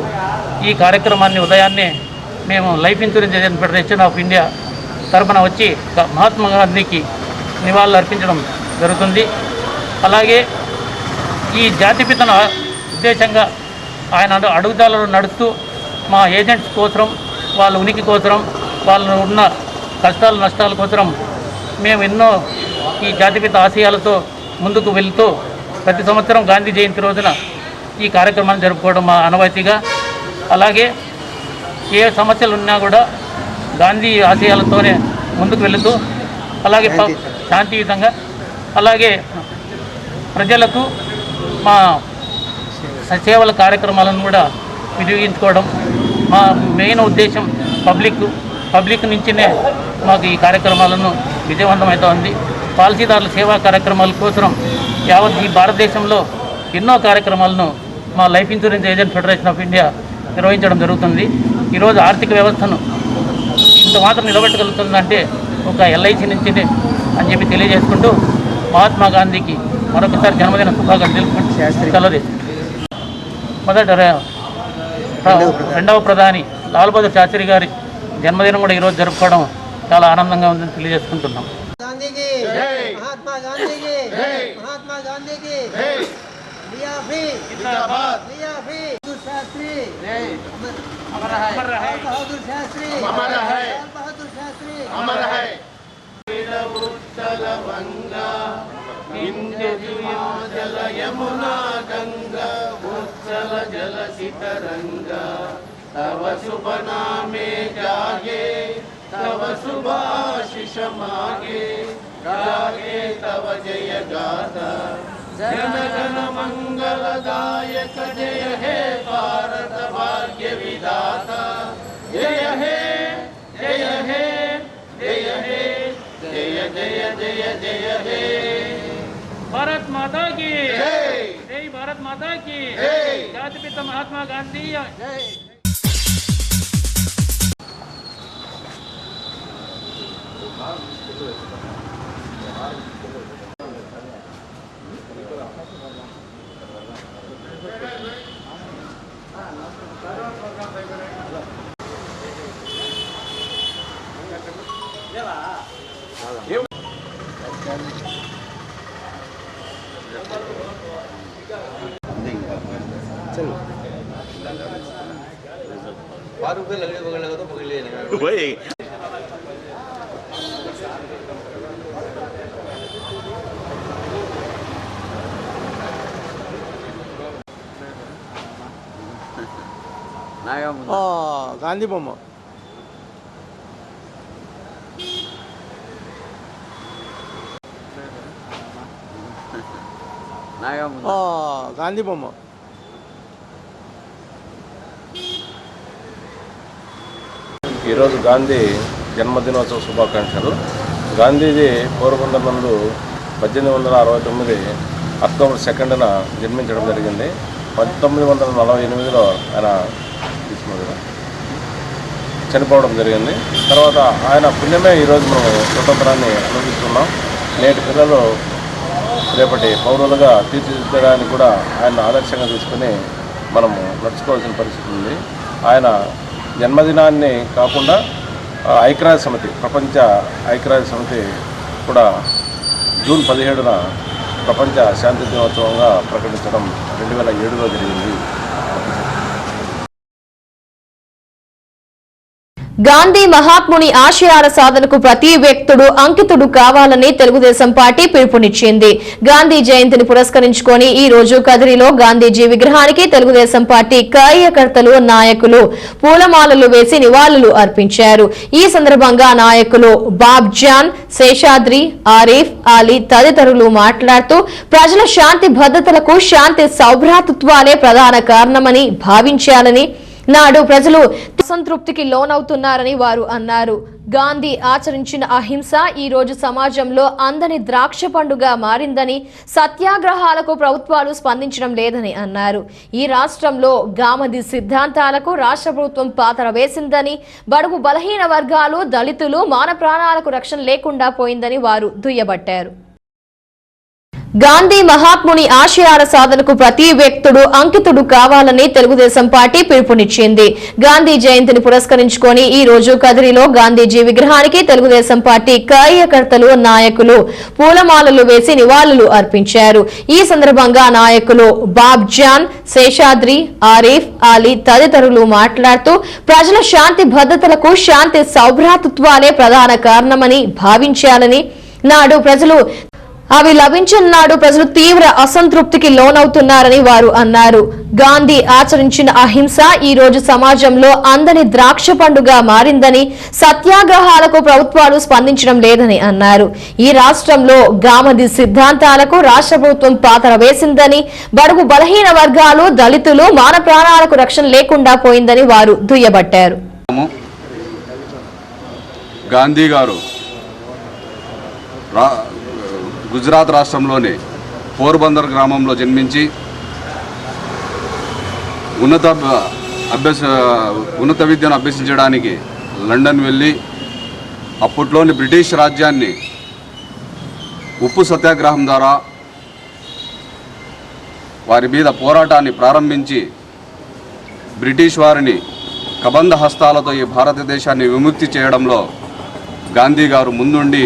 ఈ కార్యక్రమాన్ని ఉదయాన్నే మేము life insurance agent federation of India తరఫున వచ్చి మహాత్మా గాంధీకి నివాళులు అర్పించడం జరుగుతుంది. అలాగే ఈ జాతిపితన ఉద్దేశంగా ఆయన అడుగుదాలలో నడుస్తూ మా ఏజెంట్స్ కోసం, వాళ్ళ ఉనికి కోసం, వాళ్ళు ఉన్న కష్టాలు నష్టాల కోసం మేము ఎన్నో ఈ జాతిపిత ఆశయాలతో ముందుకు వెళ్తూ ప్రతి సంవత్సరం గాంధీ జయంతి రోజున ఈ కార్యక్రమాన్ని జరుపుకోవడం మా ఆనవాయితీగా, అలాగే ఏ సమస్యలు ఉన్నా కూడా గాంధీ ఆశయాలతోనే ముందుకు వెళుతూ, అలాగే శాంతియుతంగా, అలాగే ప్రజలకు మా సేవల కార్యక్రమాలను కూడా వినియోగించుకోవడం మా మెయిన్ ఉద్దేశం. పబ్లిక్ నుంచినే మాకు ఈ కార్యక్రమాలను విజయవంతమవుతోంది. పాలసీదారుల సేవా కార్యక్రమాల కోసం యావత్ ఈ భారతదేశంలో ఎన్నో కార్యక్రమాలను మా life insurance agent federation of India నిర్వహించడం జరుగుతుంది. ఈరోజు ఆర్థిక వ్యవస్థను ఇంత మాత్రం నిలబెట్టగలుగుతుందంటే ఒక ఎల్ఐసి నుంచినే అని చెప్పి తెలియజేసుకుంటూ మహాత్మా గాంధీకి మరొకసారి జన్మదిన శుభాకాంక్షలు తెలుపుకుంటూ సెలవు. రెండవ ప్రధాని లాల్ బహదూర్ శాస్త్రి గారి జన్మదినం కూడా ఈరోజు జరుపుకోవడం చాలా ఆనందంగా ఉందని తెలియజేసుకుంటున్నాం. तव शुभ नामे जागे, तव शुभाशिष मागे, गागे तव जय गाथा, जन गण मंगलदायक जय हे भारत भाग्य विधाता, जय हे जय हे जय हे जय जय जय जय हे। भारत माता की जय, जय भारत माता की जय, जातिपिता महात्मा गांधी जय। గాంధీ బొమ్మ గాంధీ బొమ్మ ఈరోజు గాంధీ జన్మదినోత్సవ శుభాకాంక్షలు. గాంధీజీ పోర్బందర్ నందు 1869 అక్టోబర్ 2న జన్మించడం జరిగింది. 1948లో ఆయన చనిపోవడం జరిగింది. తర్వాత ఆయన పుణ్యమే ఈరోజు మనం స్వతంత్రాన్ని అనుభవిస్తున్నాం. నేటి పిల్లలు రేపటి పౌరులుగా తీర్చిదిద్దడానికి కూడా ఆయన ఆదర్శంగా తీసుకుని మనము నడుచుకోవాల్సిన పరిస్థితి ఉంది. ఆయన జన్మదినాన్ని కాకుండా ఐక్యరాజ్య సమితి, ప్రపంచ ఐక్యరాజ్య సమితి కూడా జూన్ 17న ప్రపంచ శాంతి దినోత్సవంగా ప్రకటించడం 2007లో జరిగింది. గాంధీ మహాత్ముని ఆశయాల సాధనకు ప్రతి వ్యక్తుడు అంకితుడు కావాలని తెలుగుదేశం పార్టీ పిలుపునిచ్చింది. గాంధీ జయంతిని పురస్కరించుకొని ఈ రోజు కదిరిలో గాంధీజీ విగ్రహానికి తెలుగుదేశం పార్టీ కార్యకర్తలు, నాయకులు పూలమాలలు వేసి నివాళులు అర్పించారు. ఈ సందర్భంగా నాయకులు బాబ్జాన్, శేషాద్రి, ఆరిఫ్, అలీ తదితరులు మాట్లాడుతూ ప్రజల శాంతి భద్రతలకు శాంతి సౌభ్రాతృత్వాలే ప్రధాన కారణమని భావించాలని, నాడు ప్రజలు సంతృప్తికి లోనవుతున్నారని వారు అన్నారు. గాంధీ ఆచరించిన అహింస ఈ రోజు సమాజంలో అందని ద్రాక్ష పండుగ మారిందని, సత్యాగ్రహాలకు ప్రభుత్వాలు స్పందించడం లేదని అన్నారు. ఈ రాష్ట్రంలో గాంధీ సిద్ధాంతాలకు రాష్ట్ర ప్రభుత్వం పాతర వేసిందని, బడుగు బలహీన వర్గాలు, దళితులు మాన ప్రాణాలకు రక్షణ లేకుండా పోయిందని వారు దుయ్యబట్టారు. గాంధీ మహాత్ముని ఆశయాల సాధనకు ప్రతి వ్యక్తుడు అంకితుడు కావాలని తెలుగుదేశం పార్టీ పిలుపునిచ్చింది. గాంధీ జయంతిని పురస్కరించుకొని ఈ రోజు కదిరిలో గాంధీజీ విగ్రహానికి తెలుగుదేశం పార్టీ కార్యకర్తలు, నాయకులు పూలమాలలు వేసి నివాళులు అర్పించారు. ఈ సందర్భంగా నాయకులు బాబ్జాన్, శేషాద్రి, ఆరిఫ్, అలీ తదితరులు మాట్లాడుతూ ప్రజల శాంతి భద్రతలకు శాంతి సౌభ్రాతృత్వాలే ప్రధాన కారణమని భావించాలని, నాడు ప్రజలు అవి లభించిన నాడు ప్రజలు తీవ్ర అసంతృప్తికి లోనవుతున్నారని వారు అన్నారు. గాంధీ ఆచరించిన అహింస ఈ రోజు సమాజంలో అందని ద్రాక్ష పండుగ మారిందని, సత్యాగ్రహాలకు ప్రభుత్వాలు స్పందించడం లేదని అన్నారు. ఈ రాష్ట్రంలో గాంధీ సిద్ధాంతాలకు రాష్ట్ర ప్రభుత్వం పాతర వేసిందని, బడుగు బలహీన వర్గాలు, దళితులు మాన ప్రాణాలకు రక్షణ లేకుండా పోయిందని వారు దుయ్యబట్టారు. గాంధీ గారు గుజరాత్ రాష్ట్రంలోని పోర్బందర్ గ్రామంలో జన్మించి ఉన్నత విద్యను అభ్యసించడానికి లండన్ వెళ్ళి అప్పట్లోని బ్రిటిష్ రాజ్యాన్ని ఉప్పు సత్యాగ్రహం ద్వారా వారి మీద పోరాటాన్ని ప్రారంభించి బ్రిటిష్ వారిని కబంధ హస్తాలతో ఈ భారతదేశాన్ని విముక్తి చేయడంలో గాంధీ గారు ముందుండి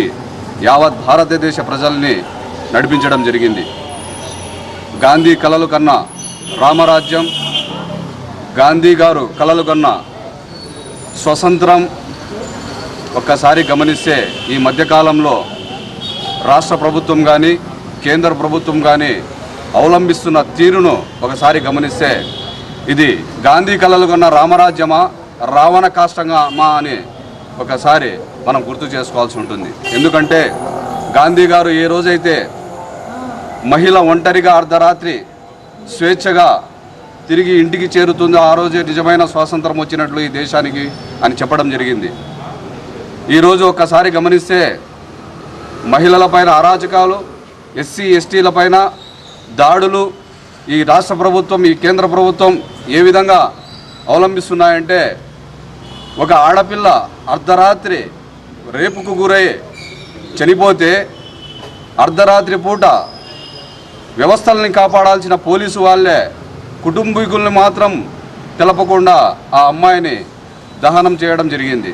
యావత్ భారతదేశ ప్రజల్ని నడిపించడం జరిగింది. గాంధీ కలలు కన్నా రామరాజ్యం, గాంధీ గారు కలలు కన్నా స్వతంత్రం ఒక్కసారి గమనిస్తే ఈ మధ్యకాలంలో రాష్ట్ర ప్రభుత్వం కానీ కేంద్ర ప్రభుత్వం కానీ అవలంబిస్తున్న తీరును ఒకసారి గమనిస్తే ఇది గాంధీ కలలు కన్నా రామరాజ్యమా, రావణ కాష్టమా అని ఒకసారి మనం గుర్తు చేసుకోవాల్సి ఉంటుంది. ఎందుకంటే గాంధీ గారు ఏ రోజైతే మహిళ ఒంటరిగా అర్ధరాత్రి స్వేచ్ఛగా తిరిగి ఇంటికి చేరుతుందో ఆ రోజే నిజమైన స్వాతంత్రం వచ్చినట్లు ఈ దేశానికి అని చెప్పడం జరిగింది. ఈరోజు ఒక్కసారి గమనిస్తే మహిళలపైన అరాచకాలు, ఎస్సీ ఎస్టీలపైన దాడులు ఈ రాష్ట్ర ప్రభుత్వం, ఈ కేంద్ర ప్రభుత్వం ఏ విధంగా అవలంబిస్తున్నాయంటే, ఒక ఆడపిల్ల అర్ధరాత్రి రేపుకు గురై చనిపోతే అర్ధరాత్రి పూట వ్యవస్థల్ని కాపాడాల్సిన పోలీసు వాళ్ళే కుటుంబీకుల్ని మాత్రం తెలపకుండా ఆ అమ్మాయిని దహనం చేయడం జరిగింది.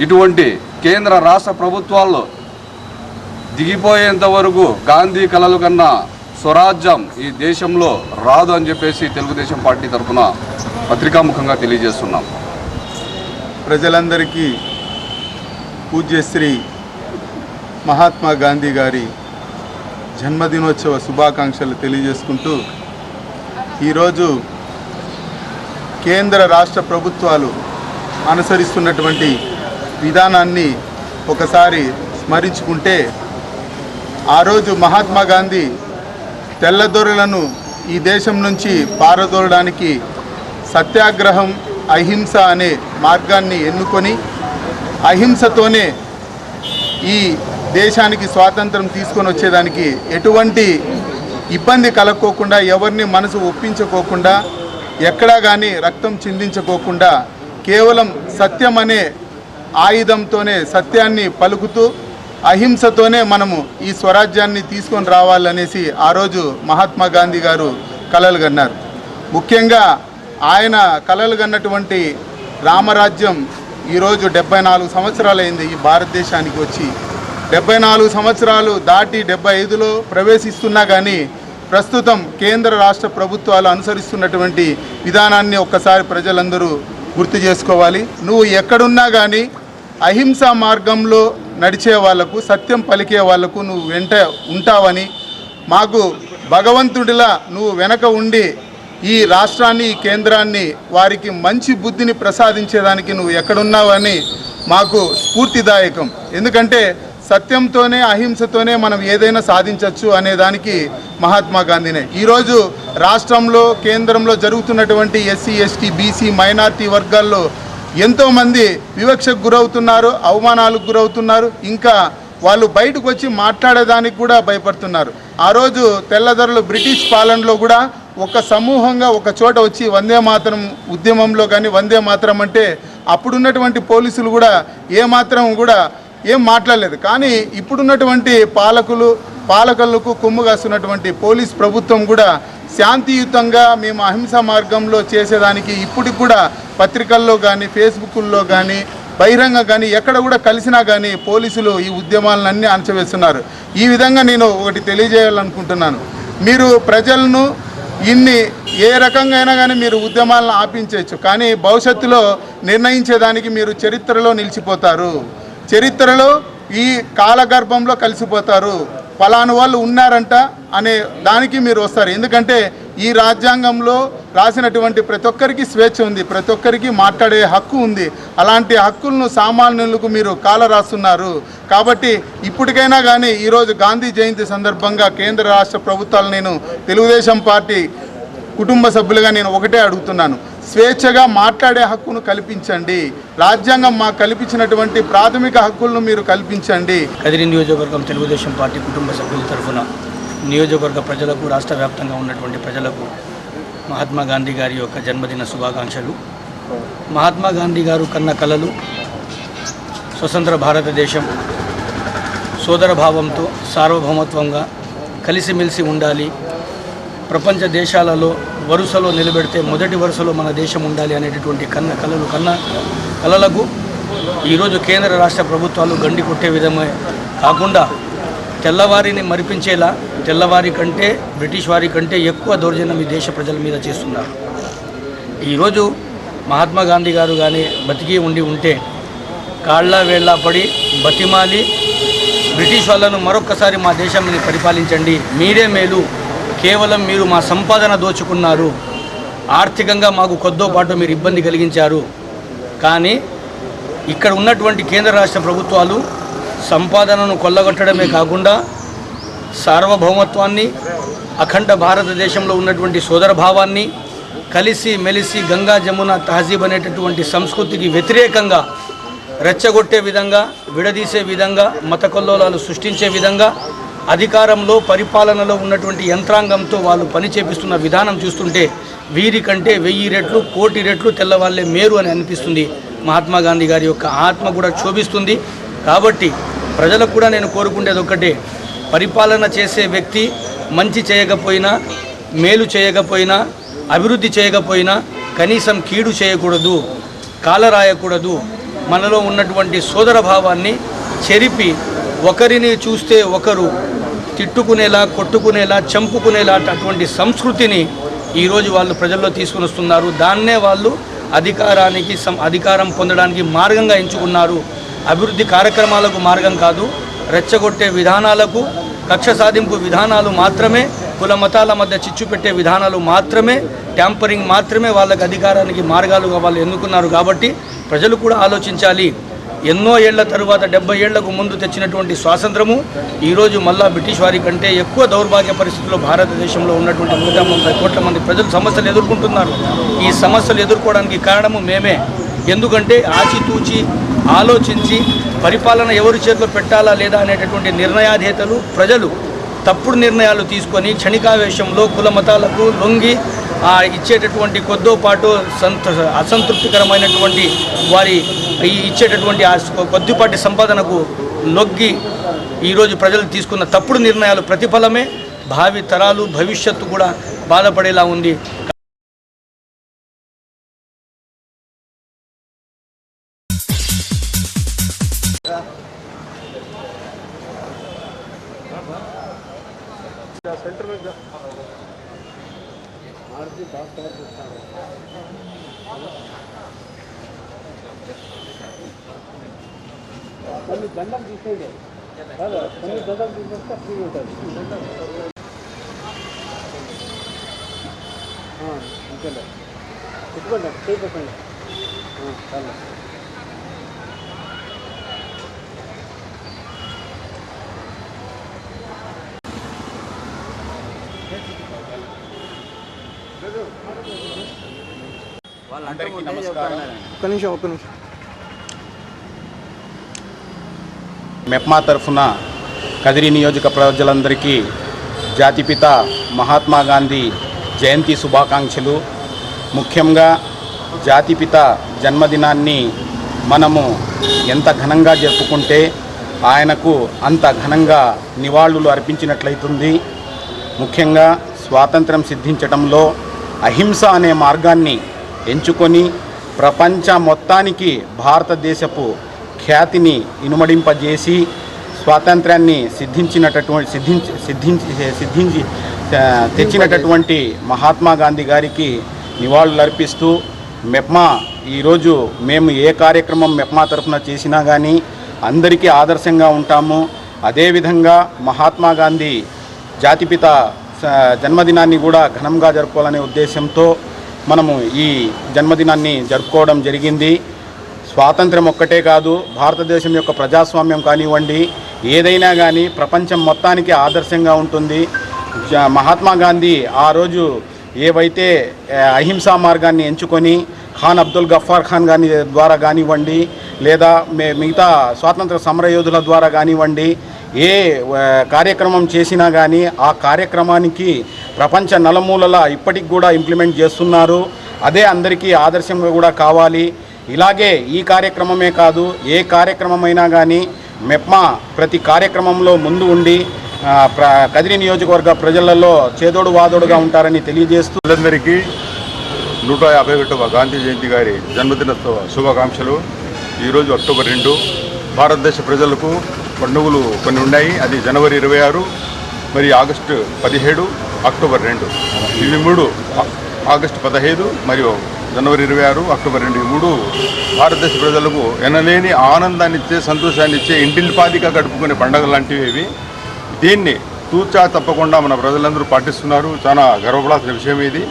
ఇటువంటి కేంద్ర రాష్ట్ర ప్రభుత్వాల్లో దిగిపోయేంత వరకు గాంధీ కలలు కన్నా స్వరాజ్యం ఈ దేశంలో రాదు అని చెప్పేసి తెలుగుదేశం పార్టీ తరఫున పత్రికాముఖంగా తెలియజేస్తున్నాం. ప్రజలందరికీ పూజ్యశ్రీ మహాత్మా గాంధీ గారి జన్మదినోత్సవ శుభాకాంక్షలు తెలియజేసుకుంటూ, ఈరోజు కేంద్ర రాష్ట్ర ప్రభుత్వాలు అనుసరిస్తున్నటువంటి విధానాన్ని ఒకసారి స్మరించుకుంటే, ఆ రోజు మహాత్మా గాంధీ తెల్లదొరలను ఈ దేశం నుంచి పారదోలడానికి సత్యాగ్రహం, అహింస అనే మార్గాన్ని ఎన్నుకొని అహింసతోనే ఈ దేశానికి స్వాతంత్రం తీసుకొని వచ్చేదానికి ఎటువంటి ఇబ్బంది కలక్కోకుండా, ఎవరిని మనసు ఒప్పించుకోకుండా, ఎక్కడా కానీ రక్తం చిందించుకోకుండా కేవలం సత్యం అనే ఆయుధంతోనే సత్యాన్ని పలుకుతూ అహింసతోనే మనము ఈ స్వరాజ్యాన్ని తీసుకొని రావాలనేసి ఆ రోజు మహాత్మా గాంధీ గారు కలలు కన్నారు. ముఖ్యంగా ఆయన కలలు కన్నటువంటి రామరాజ్యం ఈరోజు 74 సంవత్సరాలైంది ఈ భారతదేశానికి వచ్చి. 74 సంవత్సరాలు దాటి 75లో ప్రవేశిస్తున్నా కానీ ప్రస్తుతం కేంద్ర రాష్ట్ర ప్రభుత్వాలు అనుసరిస్తున్నటువంటి విధానాన్ని ఒక్కసారి ప్రజలందరూ గుర్తు చేసుకోవాలి. నువ్వు ఎక్కడున్నా కానీ అహింసా మార్గంలో నడిచే వాళ్లకు, సత్యం పలికే వాళ్లకు నువ్వు వెంట ఉంటావని, మాకు భగవంతుడిలా నువ్వు వెనక ఉండి ఈ రాష్ట్రాన్ని, ఈ కేంద్రాన్ని వారికి మంచి బుద్ధిని ప్రసాదించేదానికి నువ్వు ఎక్కడున్నావని మాకు స్ఫూర్తిదాయకం. ఎందుకంటే సత్యంతోనే, అహింసతోనే మనం ఏదైనా సాధించవచ్చు అనేదానికి మహాత్మా గాంధీనే. ఈరోజు రాష్ట్రంలో, కేంద్రంలో జరుగుతున్నటువంటి ఎస్సీ, ఎస్టీ, బీసీ, మైనారిటీ వర్గాల్లో ఎంతోమంది వివక్షకు గురవుతున్నారు, అవమానాలకు గురవుతున్నారు. ఇంకా వాళ్ళు బయటకు వచ్చి మాట్లాడేదానికి కూడా భయపడుతున్నారు. ఆ రోజు తెల్లదొరలు బ్రిటిష్ పాలనలో కూడా ఒక సమూహంగా ఒక చోట వచ్చి వందే మాతరం ఉద్యమంలో కానీ వందే మాతరం అంటే అప్పుడున్నటువంటి పోలీసులు కూడా ఏం మాట్లాడలేదు. కానీ ఇప్పుడున్నటువంటి పాలకులకు కొమ్ము కాస్తున్నటువంటి పోలీస్ ప్రభుత్వం కూడా శాంతియుతంగా మేము అహింసా మార్గంలో చేసేదానికి ఇప్పటికి కూడా పత్రికల్లో కానీ ఫేస్బుక్ల్లో కానీ బహిరంగ కానీ ఎక్కడ కూడా కలిసినా కానీ పోలీసులు ఈ ఉద్యమాలన్నీ అణచివేస్తున్నారు. ఈ విధంగా నేను ఒకటి తెలియజేయాలనుకుంటున్నాను. మీరు ప్రజలను ఏ రకంగా అయినా కానీ మీరు ఉద్యమాలను ఆపించవచ్చు, కానీ భవిష్యత్తులో నిర్ణయించేదానికి మీరు చరిత్రలో నిలిచిపోతారు. చరిత్రలో ఈ కాలగర్భంలో కలిసిపోతారు. ఫలానా వాళ్ళు ఉన్నారంట అనే దానికి మీరు వస్తారు. ఎందుకంటే ఈ రాజ్యాంగంలో రాసినటువంటి ప్రతి ఒక్కరికి స్వేచ్ఛ ఉంది, ప్రతి ఒక్కరికి మాట్లాడే హక్కు ఉంది. అలాంటి హక్కులను సామాన్యులకు మీరు కాలరాస్తున్నారు. కాబట్టి ఇప్పటికైనా కానీ ఈరోజు గాంధీ జయంతి సందర్భంగా కేంద్ర రాష్ట్ర ప్రభుత్వాలు నేను తెలుగుదేశం పార్టీ కుటుంబ సభ్యులుగా నేను ఒకటే అడుగుతున్నాను, స్వేచ్ఛగా మాట్లాడే హక్కును కల్పించండి. రాజ్యాంగం మాకు కల్పించినటువంటి ప్రాథమిక హక్కులను మీరు కల్పించండి. కదిరి నియోజకవర్గం తెలుగుదేశం పార్టీ కుటుంబ సభ్యుల తరఫున నియోజకవర్గ ప్రజలకు, రాష్ట్ర వ్యాప్తంగా ఉన్నటువంటి ప్రజలకు మహాత్మా గాంధీ గారి యొక్క జన్మదిన శుభాకాంక్షలు. మహాత్మా గాంధీ గారు కన్న కలలు స్వతంత్ర భారతదేశం సోదర భావంతో సార్వభౌమత్వంగా కలిసిమెలిసి ఉండాలి, ప్రపంచ దేశాలలో వరుసలో నిలబెడితే మొదటి వరుసలో మన దేశం ఉండాలి అనేటటువంటి కలలకు ఈరోజు కేంద్ర రాష్ట్ర ప్రభుత్వాలు గండి కొట్టే విధమే కాకుండా తెల్లవారిని మరిపించేలా తెల్లవారి కంటే బ్రిటిష్ వారి కంటే ఎక్కువ దౌర్జన్యం ఈ దేశ ప్రజల మీద చేస్తున్నారు. ఈరోజు మహాత్మా గాంధీ గారు కానీ బతికి ఉంటే కాళ్ళ వేళ్ళ పడి బతిమాలి బ్రిటిష్ వాళ్ళను మరొక్కసారి మా దేశాన్ని పరిపాలించండి, మీరే మేలు, కేవలం మీరు మా సంపాదన దోచుకున్నారు, ఆర్థికంగా మాకు కొద్దో పాటు మీరు ఇబ్బంది కలిగించారు. కానీ ఇక్కడ ఉన్నటువంటి కేంద్ర రాష్ట్ర ప్రభుత్వాలు సంపాదనను కొల్లగొట్టడమే కాకుండా సార్వభౌమత్వాన్ని, అఖండ భారతదేశంలో ఉన్నటువంటి సోదర భావాన్ని, కలిసి మెలిసి గంగా జమున తహజీబ్ అనేటటువంటి సంస్కృతికి వ్యతిరేకంగా రెచ్చగొట్టే విధంగా, విడదీసే విధంగా, మత కొల్లోలాలు సృష్టించే విధంగా అధికారంలో పరిపాలనలో ఉన్నటువంటి యంత్రాంగంతో వాళ్ళు పని చేపిస్తున్న విధానం చూస్తుంటే వీరికంటే 1000 రెట్లు 1 కోటి రెట్లు తెల్లవాళ్ళే మేరు అని అనిపిస్తుంది. మహాత్మా గాంధీ గారి యొక్క ఆత్మ కూడా క్షోభిస్తుంది. కాబట్టి ప్రజలకు కూడా నేను కోరుకునేది ఒక్కటే, పరిపాలన చేసే వ్యక్తి మంచి చేయకపోయినా, మేలు చేయకపోయినా, అభివృద్ధి చేయకపోయినా కనీసం కీడు చేయకూడదు, కాలరాయకూడదు. మనలో ఉన్నటువంటి సోదర భావాన్ని చెరిపి ఒకరిని చూస్తే ఒకరు తిట్టుకునేలా, కొట్టుకునేలా, చంపుకునేలా అటువంటి సంస్కృతిని ఈరోజు వాళ్ళు ప్రజల్లో తీసుకుని వస్తున్నారు. దాన్నే వాళ్ళు అధికారం పొందడానికి మార్గంగా ఎంచుకున్నారు. అభివృద్ధి కార్యక్రమాలకు మార్గం కాదు, రెచ్చగొట్టే విధానాలకు, కక్ష సాధింపు విధానాలు మాత్రమే, కుల మతాల మధ్య చిచ్చు పెట్టే విధానాలు మాత్రమే, ట్యాంపరింగ్ మాత్రమే వాళ్ళకి అధికారానికి మార్గాలుగా వాళ్ళు ఎన్నుకున్నారు. కాబట్టి ప్రజలు కూడా ఆలోచించాలి. ఎన్నో ఏళ్ల తరువాత 70 ఏళ్లకు ముందు తెచ్చినటువంటి స్వాతంత్రము ఈరోజు మళ్ళా బ్రిటిష్ వారి కంటే ఎక్కువ దౌర్భాగ్య పరిస్థితుల్లో భారతదేశంలో ఉన్నటువంటి 130 కోట్ల మంది ప్రజలు సమస్యలు ఎదుర్కొంటున్నారు. ఈ సమస్యలు ఎదుర్కోవడానికి కారణము మేమే. ఎందుకంటే ఆచితూచి ఆలోచించి పరిపాలన ఎవరి చేతిలో పెట్టాలా లేదా అనేటటువంటి నిర్ణయాధినేతలు ప్రజలు తప్పుడు నిర్ణయాలు తీసుకొని క్షణికావేశంలో కుల మతాలకు లొంగి ఇచ్చేటటువంటి కొద్దో పాటు అసంతృప్తికరమైనటువంటి వారి ఇచ్చేటటువంటి కొద్దిపాటి సంపాదనకు లొగ్గి ఈరోజు ప్రజలు తీసుకున్న తప్పుడు నిర్ణయాలు ప్రతిఫలమే భావి తరాలు, భవిష్యత్తు కూడా బాధపడేలా ఉంది. దండం తీసేయండి, దండం తీసేస్తే ఫ్రీ ఉంటుంది. అంతేలే, పెట్టుకోండి, చేయకండి. చాలా అందరికీ నమస్కారం. ఒక్క నిమిషం. మెప్మా తరఫున కదిరి నియోజక ప్రజలందరికీ జాతిపిత మహాత్మా గాంధీ జయంతి శుభాకాంక్షలు. ముఖ్యంగా జాతిపిత జన్మదినాన్ని మనము ఎంత ఘనంగా జరుపుకుంటే ఆయనకు అంత ఘనంగా నివాళులు అర్పించినట్లయితుంది. ముఖ్యంగా స్వాతంత్రం సిద్ధించడంలో అహింస అనే మార్గాన్ని ఎంచుకొని ప్రపంచ మొత్తానికి భారతదేశపు ఖ్యాతిని ఇనుమడింపజేసి స్వాతంత్రాన్ని తెచ్చినటువంటి మహాత్మా గాంధీ గారికి నివాళులు అర్పిస్తూ మెప్మా ఈరోజు మేము ఏ కార్యక్రమం మెప్మా తరఫున చేసినా కానీ అందరికీ ఆదర్శంగా ఉంటాము. అదేవిధంగా మహాత్మా గాంధీ జాతిపిత జన్మదినాన్ని కూడా ఘనంగా జరుపుకోవాలనే ఉద్దేశంతో మనము ఈ జన్మదినాన్ని జరుపుకోవడం జరిగింది. స్వాతంత్రం ఒక్కటే కాదు, భారతదేశం యొక్క ప్రజాస్వామ్యం కానివ్వండి, ఏదైనా కానీ ప్రపంచం మొత్తానికి ఆదర్శంగా ఉంటుంది. మహాత్మా గాంధీ ఆ రోజు ఏవైతే అహింసా మార్గాన్ని ఎంచుకొని ఖాన్ అబ్దుల్ గఫార్ ఖాన్ గారి ద్వారా కానివ్వండి, లేదా మిగతా స్వాతంత్ర సమరయోధుల ద్వారా కానివ్వండి, ఏ కార్యక్రమం చేసినా కానీ ఆ కార్యక్రమానికి ప్రపంచ నలుమూలలా ఇప్పటికి కూడా ఇంప్లిమెంట్ చేస్తున్నారు. అదే అందరికీ ఆదర్శంగా కూడా కావాలి. ఇలాగే ఈ కార్యక్రమమే కాదు, ఏ కార్యక్రమమైనా కానీ మెప్మా ప్రతి కార్యక్రమంలో ముందు ఉండి కదిరి నియోజకవర్గ ప్రజలలో చేదోడు వాదోడుగా ఉంటారని తెలియజేస్తూ అందరికీ 151వ గాంధీ జయంతి గారి జన్మదిన శుభాకాంక్షలు. ఈరోజు అక్టోబర్ 2 భారతదేశ ప్రజలకు పండుగలు కొన్ని ఉన్నాయి. అది జనవరి 26, మరి ఆగస్టు 17, అక్టోబర్ 2. ఇవి 3 ఆగస్టు 15 మరియు జనవరి 26, అక్టోబర్ 2 ఈ 3 భారతదేశ ప్రజలకు ఎనలేని ఆనందాన్ని ఇచ్చే, సంతోషాన్ని ఇచ్చే, ఇంటిల్లిపాదిగా గడుపుకునే పండుగలు లాంటివి ఇవి. దీన్ని తూచా తప్పకుండా మన ప్రజలందరూ పాటిస్తున్నారు. చాలా గర్వపడాల్సిన విషయం ఇది.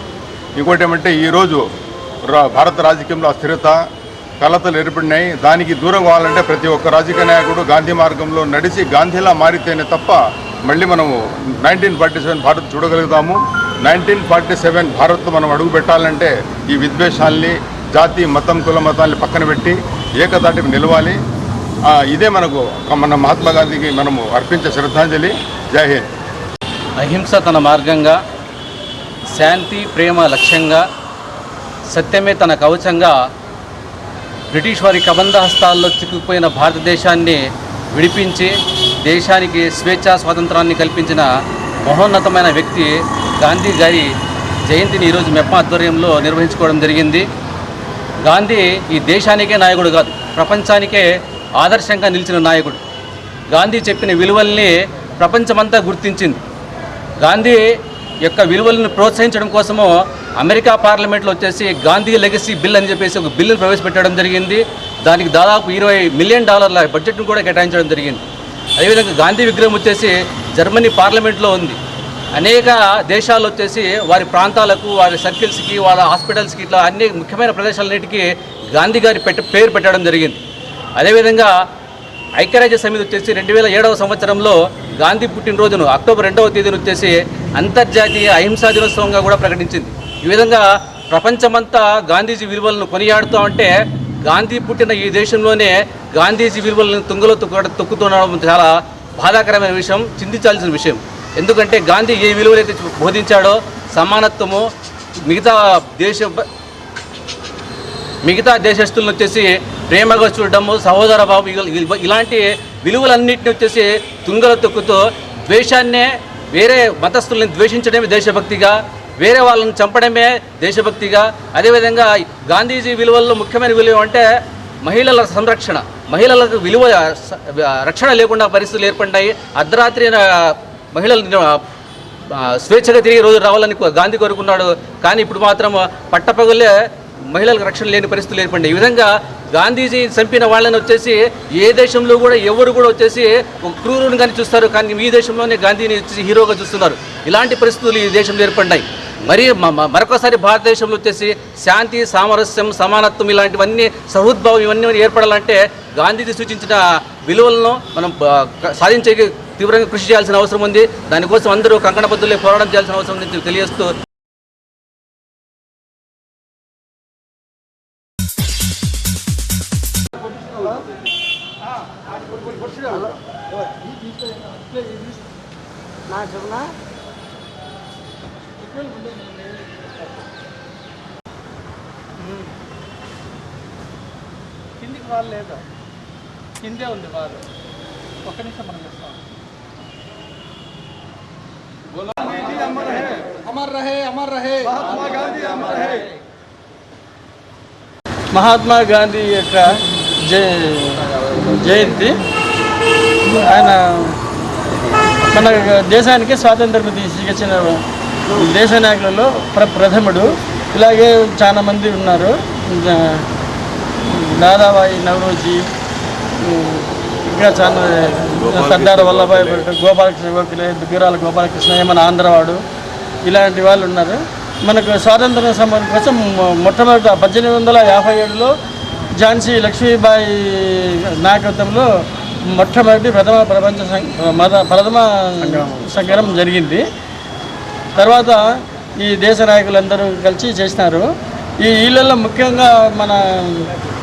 ఇంకోటి ఏమంటే ఈరోజు భారత రాజకీయంలో అస్థిరత, కలతలు ఏర్పడినాయి. దానికి దూరం కావాలంటే ప్రతి ఒక్క రాజకీయ నాయకుడు గాంధీ మార్గంలో నడిచి గాంధీలా మారితేనే తప్ప మళ్ళీ మనము 1947 భారత్ చూడగలుగుతాము. 1947 భారత్ మనం అడుగు పెట్టాలంటే ఈ విద్వేషాల్ని, జాతి, మతం, కుల మతాల్ని పక్కన పెట్టి ఏకతాటికి నిలవాలి. ఇదే మనకు మన మహాత్మా గాంధీకి మనము అర్పించే శ్రద్ధాంజలి. జై హింద్. అహింస తన మార్గంగా, శాంతి ప్రేమ లక్ష్యంగా, సత్యమే తన కవచంగా బ్రిటిష్ వారి కబంధ హస్తాల్లో చిక్కుకుపోయిన భారతదేశాన్ని విడిపించి దేశానికి స్వేచ్ఛా స్వాతంత్రాన్ని కల్పించిన మహోన్నతమైన వ్యక్తి గాంధీ గారి జయంతిని ఈరోజు మెప్మా ఆధ్వర్యంలో నిర్వహించుకోవడం జరిగింది. గాంధీ ఈ దేశానికే నాయకుడు కాదు, ప్రపంచానికే ఆదర్శంగా నిలిచిన నాయకుడు. గాంధీ చెప్పిన విలువల్ని ప్రపంచమంతా గుర్తించింది. గాంధీ యొక్క విలువలను ప్రోత్సహించడం కోసము అమెరికా పార్లమెంట్లో వచ్చేసి గాంధీ లెగసీ బిల్ అని చెప్పేసి ఒక బిల్లును ప్రవేశపెట్టడం జరిగింది. దానికి దాదాపు $20 మిలియన్ బడ్జెట్ను కూడా కేటాయించడం జరిగింది. అదేవిధంగా గాంధీ విగ్రహం వచ్చేసి జర్మనీ పార్లమెంట్లో ఉంది. అనేక దేశాలు వచ్చేసి వారి ప్రాంతాలకు, వారి సర్కిల్స్కి, వాళ్ళ హాస్పిటల్స్కి, ఇట్లా అన్ని ముఖ్యమైన ప్రదేశాలన్నిటికీ గాంధీ గారి పేరు పెట్టడం జరిగింది. అదేవిధంగా ఐక్యరాజ్య సమితి వచ్చేసి 2007వ సంవత్సరంలో గాంధీ పుట్టినరోజును అక్టోబర్ 2వ తేదీన వచ్చేసి అంతర్జాతీయ అహింసా దినోత్సవంగా కూడా ప్రకటించింది. ఈ విధంగా ప్రపంచమంతా గాంధీజీ విలువలను కొనియాడుతూ ఉంటే గాంధీ పుట్టిన ఈ దేశంలోనే గాంధీజీ విలువలను తుంగలో తొక్కుతుండడం చాలా బాధాకరమైన విషయం, చింతించాల్సిన విషయం. ఎందుకంటే గాంధీ ఏ విలువలైతే బోధించాడో సమానత్వము, మిగతా దేశస్తులను వచ్చేసి ప్రేమగా చూడడము, సహోదర భావం, ఇలాంటి విలువలన్నింటినీ వచ్చేసి తుంగలో తొక్కుతూ ద్వేషాన్నే, వేరే మతస్థుల్ని ద్వేషించడమే దేశభక్తిగా, వేరే వాళ్ళని చంపడమే దేశభక్తిగా. అదేవిధంగా గాంధీజీ విలువల్లో ముఖ్యమైన విలువ అంటే మహిళల సంరక్షణ. మహిళలకు రక్షణ లేకుండా పరిస్థితులు ఏర్పడ్డాయి. అర్ధరాత్రి మహిళలు స్వేచ్ఛగా తిరిగి రోజు రావాలని గాంధీ కోరుకున్నాడు. కానీ ఇప్పుడు మాత్రం పట్టపగలే మహిళలకు రక్షణ లేని పరిస్థితులు ఏర్పడ్డాయి. ఈ విధంగా గాంధీజీ చంపిన వాళ్ళని వచ్చేసి ఏ దేశంలో కూడా ఎవరు కూడా వచ్చేసి క్రూరుని కానీ చూస్తారు, కానీ ఈ దేశంలోనే గాంధీని వచ్చేసి హీరోగా చూస్తున్నారు. ఇలాంటి పరిస్థితులు ఈ దేశంలో ఏర్పడ్డాయి. మరొకసారి భారతదేశంలో వచ్చేసి శాంతి, సామరస్యం, సమానత్వం, ఇలాంటివన్నీ, సహృద్భావం, ఇవన్నీ ఏర్పడాలంటే గాంధీజీ సూచించిన విలువలను మనం సాధించే తీవ్రంగా కృషి చేయాల్సిన అవసరం ఉంది. దానికోసం అందరూ కంకణబద్దులే పోరాటం చేయాల్సిన అవసరం ఉంది తెలియజేస్తూ కిందికి వాళ్ళు లేదా కిందే ఉంది వాళ్ళు ఒక్క నిమిషం మనం చేస్తాం అమర్ రహే అమర్ రహే మహాత్మా గాంధీ అమర్ రహే. మహాత్మా గాంధీ యొక్క జయంతి ఆయన మన దేశానికి స్వాతంత్రం తీసుకొచ్చిన దేశ నాయకులలో ప్రథముడు. ఇలాగే చాలా మంది ఉన్నారు. దాదాబాయి నవరోజీ, ఇంకా చాలా సర్దార్ వల్లభాయ్ పటేల్, గోపాలకృష్ణ గోఖలే, దుగ్గిరాల గోపాలకృష్ణ, ఏమన్నా ఆంధ్రవాడు, ఇలాంటి వాళ్ళు ఉన్నారు. మనకు స్వాతంత్ర సమరం కోసం మొట్టమొదట 1857లో ఝాన్సీ లక్ష్మీబాయి నాయకత్వంలో మొట్టమొదటి ప్రథమ సంగ్రామం జరిగింది. తర్వాత ఈ దేశ నాయకులందరూ కలిసి చేసినారు. ఈ ఈళ్ళల్లో ముఖ్యంగా మన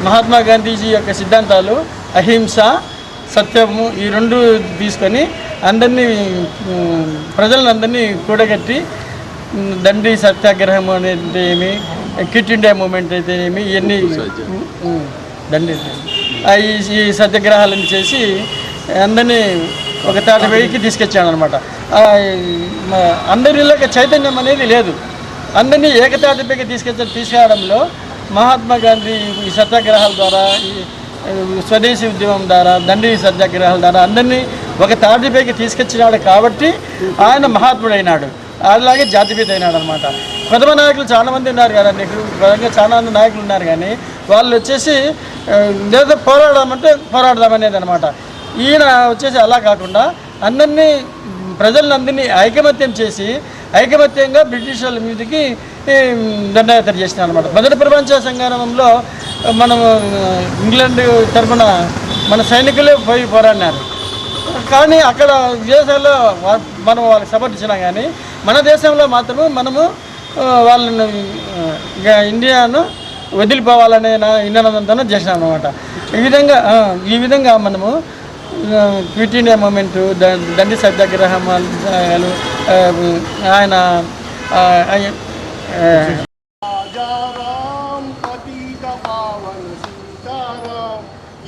మహాత్మా గాంధీజీ యొక్క సిద్ధాంతాలు అహింస, సత్యము, ఈ రెండు తీసుకొని అందరినీ ప్రజలందరినీ కూడగట్టి దండి సత్యాగ్రహం అనేది ఏమి, క్విట్ ఇండియా మూమెంట్ అయితే ఏమి, ఇవన్నీ దండి ఈ సత్యాగ్రహాలను చేసి అందరినీ ఒక తాటిపైకి తీసుకొచ్చాడు అనమాట. అందరిలో చైతన్యం అనేది లేదు. అందరినీ ఏకతాటిపైకి తీసుకురావడంలో మహాత్మా గాంధీ ఈ సత్యాగ్రహాల ద్వారా, ఈ స్వదేశీ ఉద్యమం ద్వారా, దండి సత్యాగ్రహాల ద్వారా అందరినీ ఒక తాటిపైకి తీసుకొచ్చినాడు కాబట్టి ఆయన మహాత్ముడైనాడు. అలాగే జాతిపిత అయినాడు అనమాట. ప్రథమ నాయకులు చాలామంది ఉన్నారు కదా, నీకు చాలా మంది నాయకులు ఉన్నారు, కానీ వాళ్ళు వచ్చేసి లేదా పోరాడదామంటే పోరాడదామనేది అనమాట. ఈయన వచ్చేసి అలా కాకుండా అందరినీ ప్రజలందరినీ ఐకమత్యం చేసి ఐకమత్యంగా బ్రిటిష్ వాళ్ళ మీదకి దండయాత్ర చేసినారు అనమాట. మొదటి ప్రపంచ సంగ్రామంలో మనము ఇంగ్లాండ్ తరఫున మన సైనికులే పోయి పోరాడినారు. కానీ అక్కడ విదేశాల్లో మనం వాళ్ళకి సపోర్ట్ ఇచ్చినా కానీ మన దేశంలో మాత్రమే మనము వాళ్ళని ఇండియాను వదిలిపోవాలనే నినాదంతో చేసినాం అనమాట. ఈ విధంగా మనము క్విట్ ఇండియా మూమెంట్, దండి సత్యాగ్రహాలు, ఆయన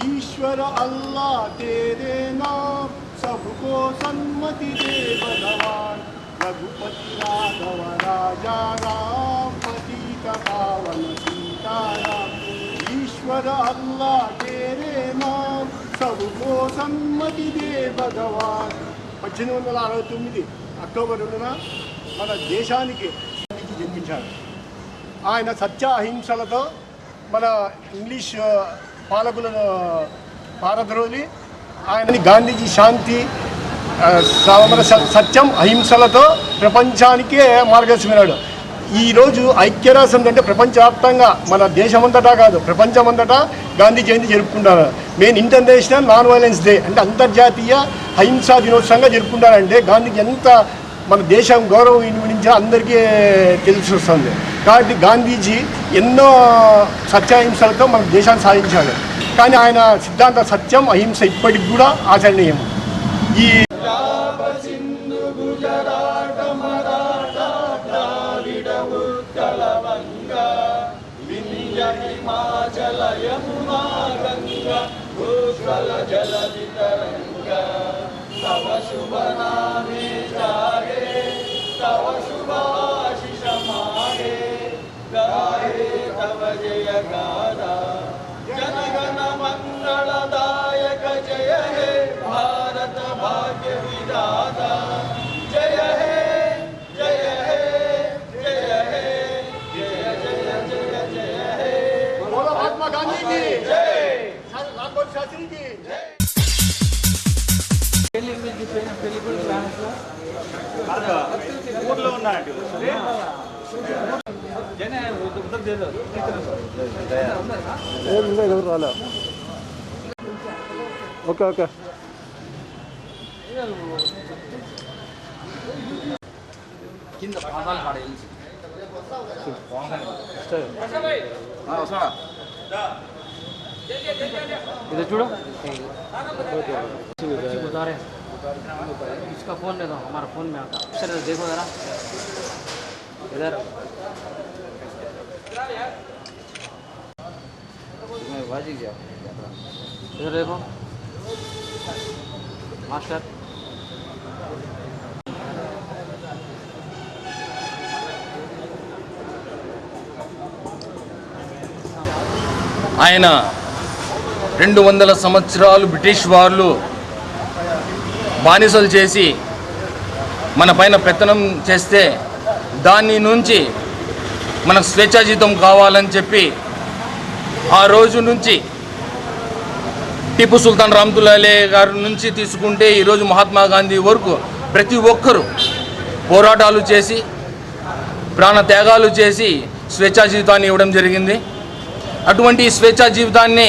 ईश्वर अल्लाह तेरे नाम सबको सन्मति दे भगवान रघुपति राघव राजा राम पतित पावन सीताराम ईश्वर अल्लाह तेरे नाम सबको सन्मति दे भगवान. 1869 అక్టోబర్ 2న మన దేశానికి జన్మించాడు. ఆయన సత్య అహింసలతో మన ఇంగ్లీష్ పాలకులను పారద్రోలి ఆయన గాంధీజీ శాంతి మన సత్యం అహింసలతో ప్రపంచానికే మార్గదర్శినాడు. ఈరోజు ఐక్యరాష్ట్రం అంటే ప్రపంచవ్యాప్తంగా మన దేశమంతటా కాదు ప్రపంచమంతటా గాంధీ జయంతి జరుపుకుంటారు. Main international non violence day అంటే అంతర్జాతీయ అహింసా దినోత్సవంగా జరుపుకుంటారంటే గాంధీకి ఎంత మన దేశం గౌరవం గురించి అందరికీ తెలిసి వస్తుంది. కాబట్టి గాంధీజీ ఎన్నో సత్యాహింసలతో మన దేశాన్ని సాధించాడు. కానీ ఆయన సిద్ధాంత సత్యం అహింస ఇప్పటికి కూడా ఆచరణీయం. ఈ जनगण मंगलदायक जय हे भारत भाग्य विधाता जय हे जय हे जय हे जय जय जय जय हे बोलो महात्मा गांधी की जय, लालबहादुर शास्त्री की जय. ఊర్లో ఉన్నాడు ఓకే ఓకే కింద పాదాలు పడేది इधर छोड़ो गुजारे इसका फ़ोन ले दो हमारा फ़ोन में आता सर देखो ज़रा इधर इधर देखो मास्टर ఆయన 200 సంవత్సరాలు బ్రిటిష్ వాళ్ళు బానిసలు చేసి మన పైన పెత్తనం చేస్తే దాని నుంచి మనకు స్వేచ్ఛాజీతం కావాలని చెప్పి ఆ రోజు నుంచి టిప్పు సుల్తాన్ రహమతుల్లాహి గారి నుంచి తీసుకుంటే ఈరోజు మహాత్మా గాంధీ వరకు ప్రతి ఒక్కరూ పోరాటాలు చేసి ప్రాణ త్యాగాలు చేసి స్వేచ్ఛా జీవితాన్ని ఇవ్వడం జరిగింది. అటువంటి స్వేచ్ఛా జీవితాన్ని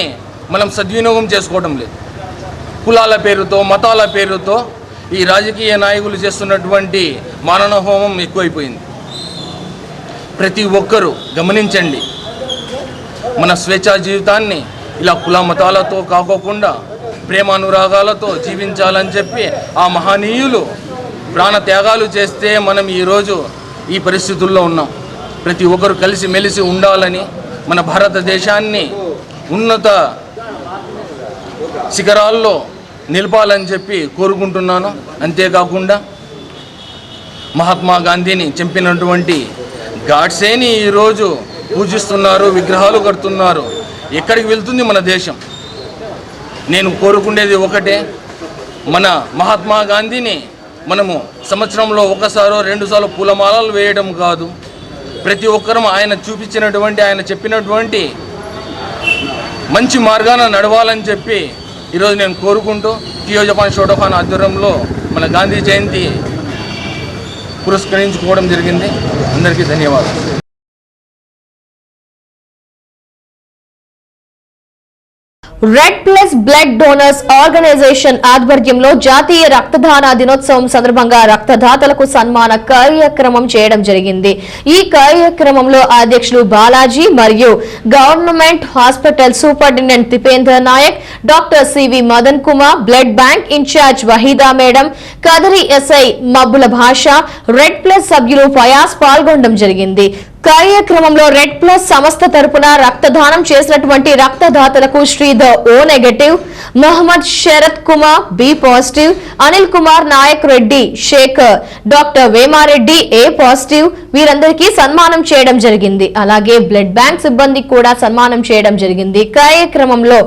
మనం సద్వినియోగం చేసుకోవడం లేదు. కులాల పేరుతో మతాల పేరుతో ఈ రాజకీయ నాయకులు చేస్తున్నటువంటి మానవ హోమం ఎక్కువైపోయింది. ప్రతి ఒక్కరూ గమనించండి, మన స్వేచ్ఛా జీవితాన్ని ఇలా కుల మతాలతో కాకోకుండా ప్రేమానురాగాలతో జీవించాలని చెప్పి ఆ మహనీయులు ప్రాణ త్యాగాలు చేస్తే మనం ఈరోజు ఈ పరిస్థితుల్లో ఉన్నాం. ప్రతి ఒక్కరు కలిసి మెలిసి ఉండాలని, మన భారతదేశాన్ని ఉన్నత శిఖరాల్లో నిలపాలని చెప్పి కోరుకుంటున్నాను. అంతేకాకుండా మహాత్మా గాంధీని చంపినటువంటి గాడ్సేని ఈరోజు పూజిస్తున్నారు, విగ్రహాలు కడుతున్నారు. ఎక్కడికి వెళ్తుంది మన దేశం? నేను కోరుకునేది ఒకటే, మన మహాత్మా గాంధీని మనము సంవత్సరంలో ఒకసారో 2 సార్లు పూలమాలలు వేయడం కాదు, ప్రతి ఒక్కరూ ఆయన చూపించినటువంటి ఆయన చెప్పినటువంటి మంచి మార్గాన నడవాలని చెప్పి ఈరోజు నేను కోరుకుంటూ కియో జపాన్ షోటోఖాన్ ఆధ్వర్యంలో మన గాంధీ జయంతి పురస్కరించుకోవడం జరిగింది. అందరికీ ధన్యవాదాలు. Red plus blood donors organization ఆధ్వర్యంలో జాతీయ రక్తదాన దినోత్సవం సందర్భంగా రక్తదాతలకు సన్మాన కార్యక్రమం చేయడం జరిగింది. ఈ కార్యక్రమంలో అధ్యక్షులు బాలాజీ మరియు government hospital superintendent Tipender Nayak, doctor CV Madan Kumar, blood bank in-charge Waheeda madam, Kadiri SI Mabbula Basha, red plus సభ్యులు ఫయాజ్ పాల్గొనడం జరిగింది. కార్యక్రమంలో రెడ్ ప్లస్ సంస్థ తరపున రక్తదానం చేసినటువంటి రక్తదాతలకు Sridhar O negative, Mohammed Sharath Kumar B positive, Anil Kumar Nayak Reddy Sekhar, doctor Vemareddy A positive వీరందరికీ సన్మానం చేయడం జరిగింది. అలాగే బ్లడ్ బ్యాంక్ సిబ్బందికి కూడా సన్మానం చేయడం జరిగింది. కార్యక్రమంలో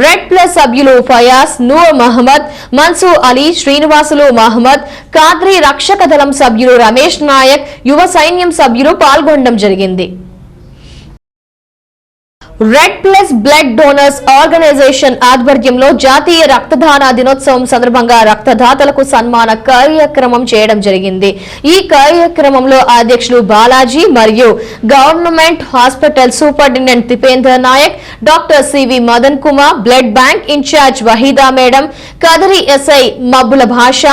రెడ్ ప్లస్ సభ్యులు ఫయాజ్, నూర్ మహమ్మద్, మన్సూర్ అలీ, శ్రీనివాసులు మహమ్మద్, కాద్రి రక్షక దళం సభ్యులు రమేష్ నాయక్, యువ సైన్యం సభ్యులు పాల్గొనడం జరిగింది. Red plus blood donors organization ఆధ్వర్యంలో జాతీయ రక్తదాన దినోత్సవం సందర్భంగా రక్తదాతలకు సన్మాన కార్యక్రమం చేయడం జరిగింది. ఈ కార్యక్రమంలో అధ్యక్షులు బాలాజీ మరియు government hospital superintendent Tipender Nayak, doctor CV Madan Kumar, blood bank in-charge Waheeda madam, Kadiri SI Mabbula Basha,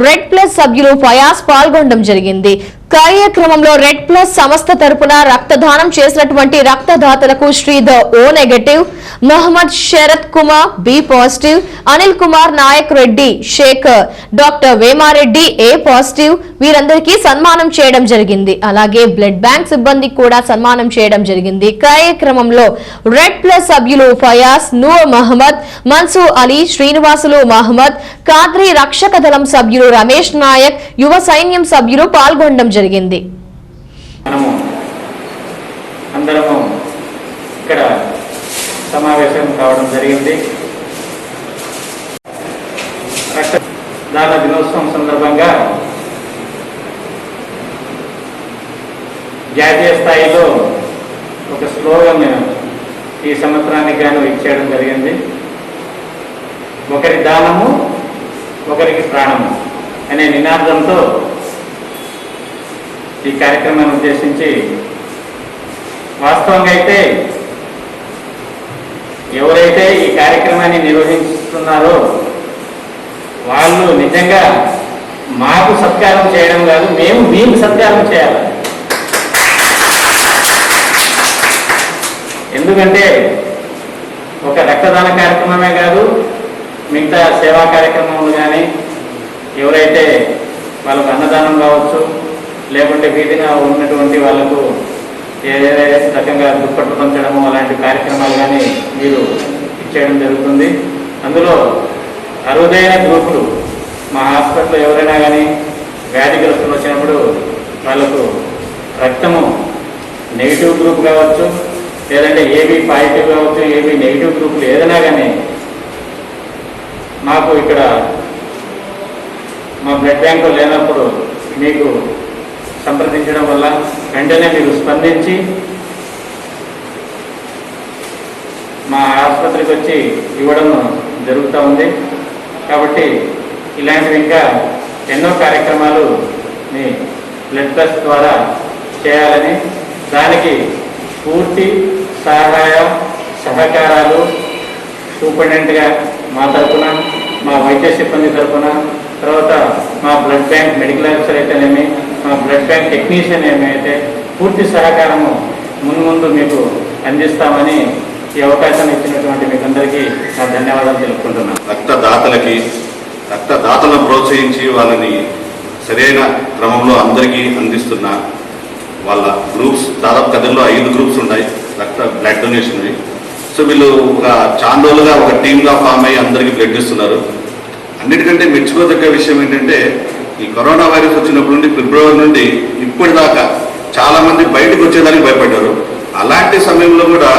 red plus సభ్యులు ఫయాజ్ పాల్గొనడం జరిగింది. కార్యక్రమంలో రెడ్ ప్లస్ సంస్థ తరపున రక్తదానం చేసినటువంటి రక్తదాతలకు Sridhar O negative, Mohammed Sharath Kumar B positive, Anil Kumar Nayak Reddy Sekhar, doctor Vemareddy A positive వీరందరికీ సన్మానం చేయడం జరిగింది. అలాగే బ్లడ్ బ్యాంక్ సిబ్బందికి కూడా సన్మానం చేయడం జరిగింది. కార్యక్రమంలో రెడ్ ప్లస్ సభ్యులు ఫయాజ్, నూర్ మహమ్మద్, మన్సూర్ అలీ, శ్రీనివాసులు మహమ్మద్, కాద్రి రక్షక దళం సభ్యులు రమేష్ నాయక్, యువ సైన్యం సభ్యులు పాల్గొనడం జరిగింది. మనము అందరము ఇక్కడ సమావేశం కావడం జరిగింది. రక్తదాన దినోత్సవం సందర్భంగా జాతీయ స్థాయిలో ఒక స్లోగన్ ఈ సంవత్సరానికి గాను ఇచ్చేయడం జరిగింది. ఒకరి దానము ఒకరికి ప్రాణము అనే నినాదంతో ఈ కార్యక్రమాన్ని ఉద్దేశించి, వాస్తవంగా అయితే ఎవరైతే ఈ కార్యక్రమాన్ని నిర్వహిస్తున్నారో వాళ్ళు నిజంగా మాకు సత్కారం చేయడం కాదు, మేము మీకు సత్కారం చేయాలి. ఎందుకంటే ఒక రక్తదాన కార్యక్రమమే కాదు, మిగతా సేవా కార్యక్రమాలు కానీ ఎవరైతే వాళ్ళకు అన్నదానం కావచ్చు, లేకుంటే వీధిగా ఉన్నటువంటి వాళ్ళకు ఏదైతే రకంగా దుప్పట్లు పంచడము అలాంటి కార్యక్రమాలు కానీ మీరు ఇచ్చేయడం జరుగుతుంది. అందులో అరుదైన గ్రూపులు మా హాస్పిటల్లో ఎవరైనా కానీ వ్యాధిగ్రస్తులు వచ్చినప్పుడు వాళ్ళకు రక్తము నెగిటివ్ గ్రూప్ కావచ్చు, లేదంటే ఏబీ పాజిటివ్ కావచ్చు, ఏబీ నెగిటివ్ గ్రూపులు ఏదైనా కానీ మాకు ఇక్కడ మా బ్లడ్ బ్యాంకు లేనప్పుడు మీకు సంప్రదించడం వల్ల వెంటనే మీరు స్పందించి మా ఆసుపత్రికి వచ్చి ఇవ్వడం జరుగుతూ ఉంది. కాబట్టి ఇలాంటివి ఇంకా ఎన్నో కార్యక్రమాలు మీ బ్లడ్ ప్లస్ ద్వారా చేయాలని, దానికి పూర్తి సహాయ సహకారాలు సూపరింటెండెంట్గా మా తరఫున, మా వైద్య సిబ్బంది తరఫున, తర్వాత మా బ్లడ్ బ్యాంక్ మెడికల్ ఆఫీసర్ అయితేనేమి, మా బ్లడ్ బ్యాంక్ టెక్నీషియన్ ఏమైతే పూర్తి సహకారము ముందు మీకు అందిస్తామని ఈ అవకాశాన్ని ఇచ్చినటువంటి మీకు అందరికీ నా ధన్యవాదాలు తెలుపుకుంటున్నాను. రక్తదాతలను ప్రోత్సహించి వాళ్ళని సరైన క్రమంలో అందరికీ అందిస్తున్న వాళ్ళ గ్రూప్స్, దాదాపు కథల్లో 5 గ్రూప్స్ ఉన్నాయి బ్లడ్ డొనేషన్వి. సో వీళ్ళు ఒక చాలా రోజులుగా ఒక టీమ్గా ఫామ్ అయ్యి అందరికీ బ్లడ్ ఇస్తున్నారు. అన్నిటికంటే మెచ్చుకోదగ్గ విషయం ఏంటంటే, ఈ కరోనా వైరస్ వచ్చినప్పటి నుండి ఫిబ్రవరి నుండి ఇప్పటిదాకా చాలామంది బయటకు వచ్చేదానికి భయపడ్డారు. అలాంటి సమయంలో కూడా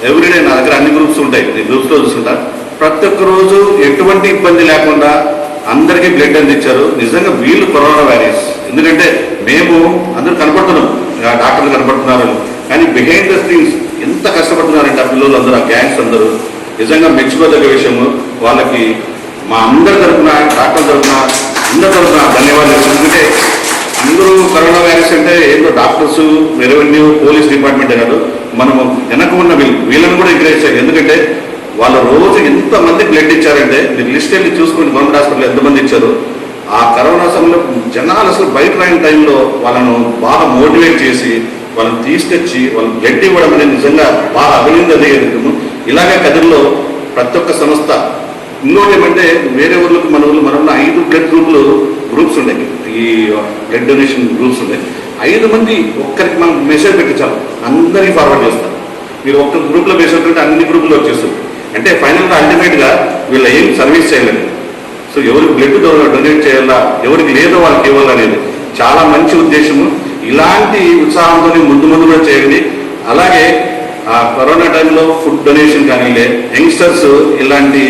ఎవ్రీడే నా దగ్గర అన్ని గ్రూప్స్ ఉంటాయి, నేను గ్రూప్స్లో చూస్తుంటా, ప్రతి ఒక్క రోజు ఎటువంటి ఇబ్బంది లేకుండా అందరికీ బ్లడ్ అందించారు. నిజంగా వీళ్ళు కరోనా వైరస్, ఎందుకంటే మేము అందరూ కనపడుతున్నాం, డాక్టర్లు కనపడుతున్నారు, కానీ బిహైండ్ ద స్క్రీన్స్ ఎంత కష్టపడుతున్నారంటే ఆ పిల్లలు అందరూ, ఆ గ్యాంగ్స్ అందరూ నిజంగా మెచ్చుకోదగ్గ విషయము. వాళ్ళకి మా అందరి తరఫున, డాక్టర్ తరఫున, అందరి తరఫున ధన్యవాదాలు. ఎందుకంటే అందరూ కరోనా వైరస్ అంటే ఏదో డాక్టర్స్, రెవెన్యూ, పోలీస్ డిపార్ట్మెంట్ కాదు, మనము వెనక ఉన్న వీళ్ళని కూడా ఎంకరేజ్ చేయాలి. ఎందుకంటే వాళ్ళ రోజు ఎంతమంది బ్లడ్ ఇచ్చారంటే మీరు లిస్ట్ వెళ్ళి చూసుకుని గవర్నమెంట్ హాస్పిటల్ ఎంతమంది ఇచ్చారు. ఆ కరోనా సమయంలో జనాలు అసలు బయట రాని టైంలో వాళ్ళను బాగా మోటివేట్ చేసి వాళ్ళని తీసుకొచ్చి వాళ్ళని బ్లడ్ ఇవ్వడం అనేది నిజంగా బాగా అభినందనీయం. ఇలాగే కదిరిలో ప్రతి ఒక్క సంస్థ, ఇంకోటి ఏమంటే వేరే ఊళ్ళకి మన ఊళ్ళో మన 5 బ్లడ్ గ్రూప్స్ ఉన్నాయి, ఈ బ్లడ్ డొనేషన్ గ్రూప్స్ ఉన్నాయి. 5 మంది ఒక్కరికి మనం మెసేజ్ పెట్టించాలి, అందరికీ ఫార్వర్డ్ చేస్తారు. మీరు ఒక్క గ్రూప్లో మెసేజ్ పెడితే అన్ని గ్రూపుల్లో వచ్చేస్తుంది. అంటే ఫైనల్గా అల్టిమేట్గా వీళ్ళ ఏం సర్వీస్ చేయాలని, సో ఎవరికి బ్లడ్ డొనేట్ చేయాలా, ఎవరికి లేదో వాళ్ళకి ఇవ్వాలనేది చాలా మంచి ఉద్దేశము. ఇలాంటి ఉత్సాహంతో ముందు కూడా చేయండి. అలాగే ఆ కరోనా టైంలో ఫుడ్ డొనేషన్ కానీ యంగ్స్టర్స్ ఇలాంటి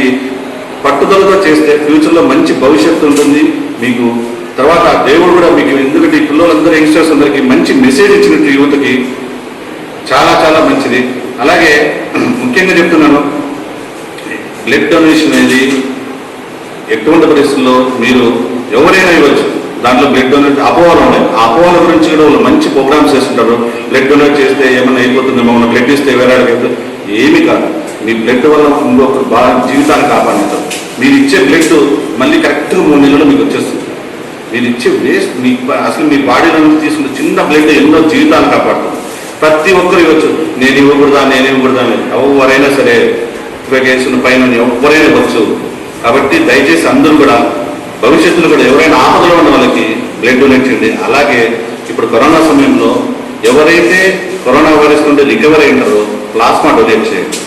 పట్టుదలతో చేస్తే ఫ్యూచర్లో మంచి భవిష్యత్తు ఉంటుంది మీకు. తర్వాత దేవుడు కూడా మీకు, ఎందుకంటే ఈ పిల్లలందరూ యంగ్స్టర్స్ అందరికీ మంచి మెసేజ్ ఇచ్చినట్టు యువతకి చాలా చాలా మంచిది. అలాగే ముఖ్యంగా చెప్తున్నాను, బ్లడ్ డొనేషన్ అనేది ఎటువంటి పరిస్థితుల్లో మీరు ఎవరైనా ఇవ్వచ్చు. దాంట్లో బ్లడ్ డొనేట్ అపోహలు ఉన్నాయి, ఆ అపోహల గురించి కూడా వాళ్ళు మంచి ప్రోగ్రామ్స్ చేస్తుంటారు. బ్లడ్ డొనేట్ చేస్తే ఏమైనా అయిపోతుందేమో, మన బ్లడ్ ఇస్తే వేరేది ఏమీ కాదు. మీ బ్లడ్ వల్ల ఇంకొకరు బాగా జీవితాన్ని కాపాడుతారు. మీరు ఇచ్చే బ్లడ్ మళ్ళీ కరెక్ట్గా 3 నెలలు మీకు వచ్చేస్తుంది. మీరు ఇచ్చే వేస్ట్ అసలు మీ బాడీలో నుంచి తీసుకున్న చిన్న బ్లడ్ ఎన్నో జీవితాలు కాపాడుతుంది. ప్రతి ఒక్కరు ఇవ్వచ్చు. నేను ఇవ్వకూడదా అని ఎవరైనా సరే 20 ఏళ్ళ పైన ఎవరైనా ఇవ్వచ్చు. కాబట్టి దయచేసి అందరూ కూడా భవిష్యత్తులో కూడా ఎవరైనా ఆపదలో ఉన్న వాళ్ళకి బ్లడ్ డొనేట్ చేయండి. అలాగే ఇప్పుడు కరోనా సమయంలో ఎవరైతే కరోనా వైరస్ నుండి రికవర్ అయినారో ప్లాస్మా డొనేట్ చేయండి.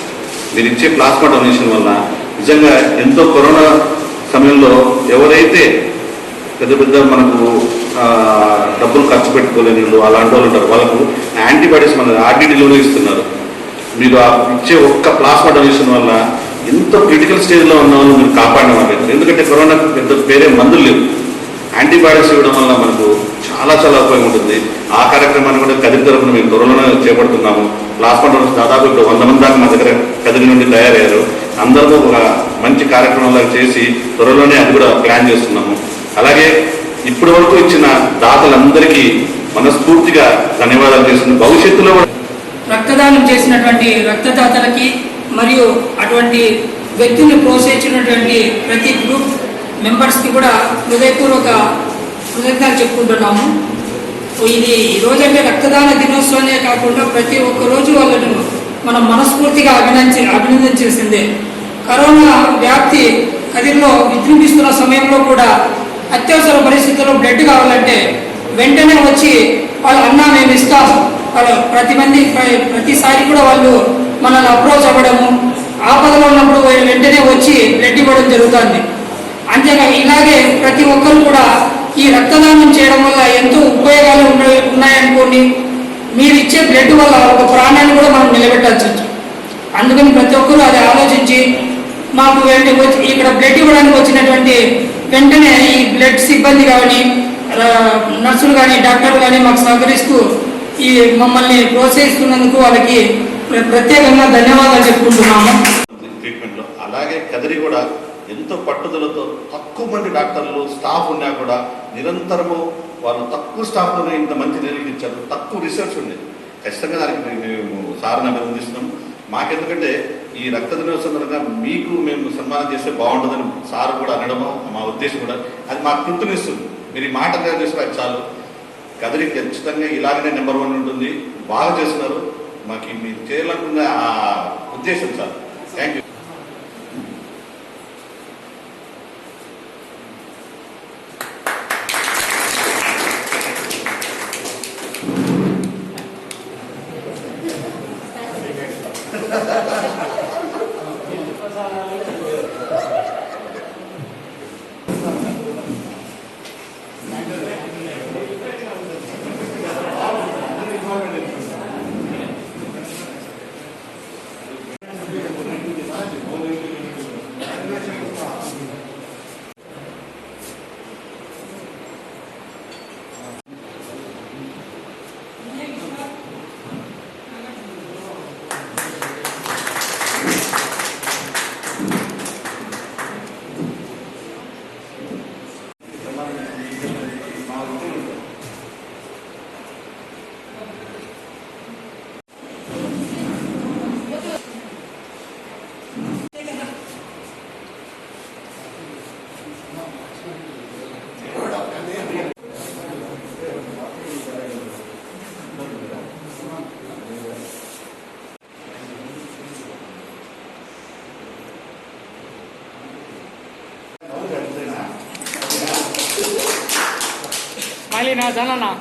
మీరు ఇచ్చే ప్లాస్మా డొనేషన్ వల్ల నిజంగా ఎంతో కరోనా సమయంలో ఎవరైతే పెద్ద మనకు డబ్బులు ఖర్చు పెట్టుకోలేని అలాంటి వాళ్ళు ఉంటారు, వాళ్ళకు యాంటీబాడీస్ మన ఆర్టీడీలోనే ఇస్తున్నారు. మీరు ఇచ్చే ఒక్క ప్లాస్మా డొనేషన్ వల్ల ఎంతో క్రిటికల్ స్టేజ్లో ఉన్న వాళ్ళు మీరు కాపాడిన వాళ్ళు. ఎందుకంటే కరోనా పెద్ద వేరే మందులు లేవు, యాంటీబాడీస్ ఇవ్వడం వల్ల మనకు చాలా చాలా ఉపయోగం ఉంటుంది. ఆ కార్యక్రమాన్ని కూడా కదిరి తరఫున మేము త్వరలోనే చేపడుతున్నాము. ప్లాస్మా డొనేషన్ దాదాపు ఇప్పుడు 100 మంది దాకా మా దగ్గర కదిరి నుండి తయారయ్యారు. అందరితో ఒక మంచి కార్యక్రమంలో చేసి త్వరలోనే అది కూడా ప్లాన్ చేస్తున్నాము. అలాగే ఇప్పటి వరకు ఇచ్చిన దాతలందరికీ మనస్ఫూర్తిగా ధన్యవాదాలు చేస్తున్నాం. భవిష్యత్తులో రక్తదానం చేసినటువంటి రక్తదాతలకి మరియు అటువంటి వ్యక్తుల్ని ప్రోత్సహించినటువంటి ప్రతి గ్రూప్ మెంబర్స్కి కూడా హృదయపూర్వక కృతజ్ఞతలు చెప్పుకుంటున్నాము. ఇది ఈ రోజంటే రక్తదాన దినోత్సవానే కాకుండా ప్రతి ఒక్క రోజు వాళ్ళను మనం మనస్ఫూర్తిగా అభినందించాల్సిందే. కరోనా వ్యాప్తి కదిరిలో విజృంభిస్తున్న సమయంలో కూడా అత్యవసర పరిస్థితుల్లో బ్లడ్ కావాలంటే వెంటనే వచ్చి వాళ్ళు అన్నా మేము ఇస్తాం, వాళ్ళు ప్రతిసారి కూడా వాళ్ళు మనల్ని అప్రోచ్ అవ్వడము, ఆపదలో ఉన్నప్పుడు వెంటనే వచ్చి బ్లడ్ ఇవ్వడం జరుగుతుంది. అంతేకాదు ఇలాగే ప్రతి ఒక్కరు కూడా ఈ రక్తదానం చేయడం వల్ల ఎంతో ఉపయోగాలు ఉన్నాయనుకోండి. మీరు ఇచ్చే బ్లడ్ వల్ల ఒక ప్రాణాన్ని కూడా మనం నిలబెట్టచ్చు. అందుకని ప్రతి ఒక్కరూ అది ఆలోచించి మాకు ఇక్కడ బ్లడ్ ఇవ్వడానికి వచ్చినటువంటి వెంటనే ఈ బ్లడ్ సిబ్బంది కానీ నర్సులు కానీ డాక్టర్లు కానీ మాకు సహకరిస్తూ ఈ మమ్మల్ని ప్రోత్సహిస్తున్నందుకు వాళ్ళకి ప్రత్యేకంగా ధన్యవాదాలు చెప్పుకుంటున్నాము. ట్రీట్మెంట్లో అలాగే కదిరి కూడా ఎంతో పట్టుదలతో తక్కువ మంది డాక్టర్లు స్టాఫ్ ఉన్నా కూడా నిరంతరము వాళ్ళు తక్కువ స్టాఫ్లోనే ఇంత మంచి రిజల్ట్ ఇచ్చారు. తక్కువ రిసర్చ్ ఉంది. ఖచ్చితంగా దానికి మేము సార్ని అభినందిస్తున్నాం. మాకెందుకంటే ఈ రక్త దినోత్సవం సందర్భంగా మీకు మేము సన్మానం చేస్తే బాగుంటుందని సార్ కూడా అనడం మా ఉద్దేశం కూడా. అది మాకు తృప్తినిస్తుంది. మీరు ఈ మాట చేస్తారు, అది చాలు. కదిరి ఖచ్చితంగా ఇలాగనే నెంబర్ 1 ఉంటుంది. బాగా చేస్తున్నారు. మాకు మీరు చేయాలనుకున్న ఆ ఉద్దేశం sir. Thank you. Malina, Zanana.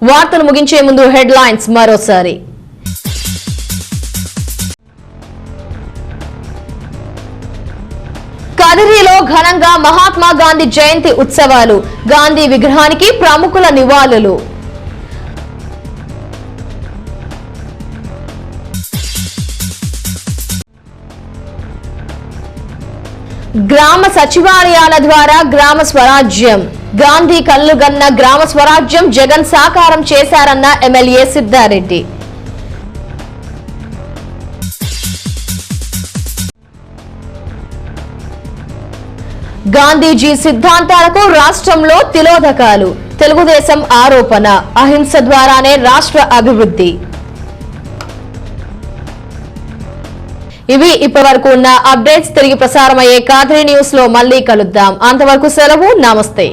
వార్తలు ముగించే ముందు హెడ్లైన్స్ మరోసారి. కదిరిలో ఘనంగా మహాత్మా గాంధీ జయంతి ఉత్సవాలు, గాంధీ విగ్రహానికి ప్రముఖుల నివాళులు. గ్రామ సచివాలయాల ద్వారా గ్రామ స్వరాజ్యం, గాంధీ కల్లుగన్న గ్రామ స్వరాజ్యం జగన్ సాకారం చేశారన్న ఎమ్మెల్యే సిద్ధారెడ్డి. గాంధీజీ సిద్ధాంతాలకు రాష్ట్రంలో తిలోదకాలు, తెలుగుదేశం ఆరోపణ. అహింస ద్వారానే రాష్ట్ర అభివృద్ధి. ఇవి ఇప్పటివరకు ఉన్న అప్డేట్స్. తిరిగి ప్రసారమయ్యే కాదరి న్యూస్ లో మళ్ళీ కలుద్దాం. అంతవరకు సెలవు. నమస్తే.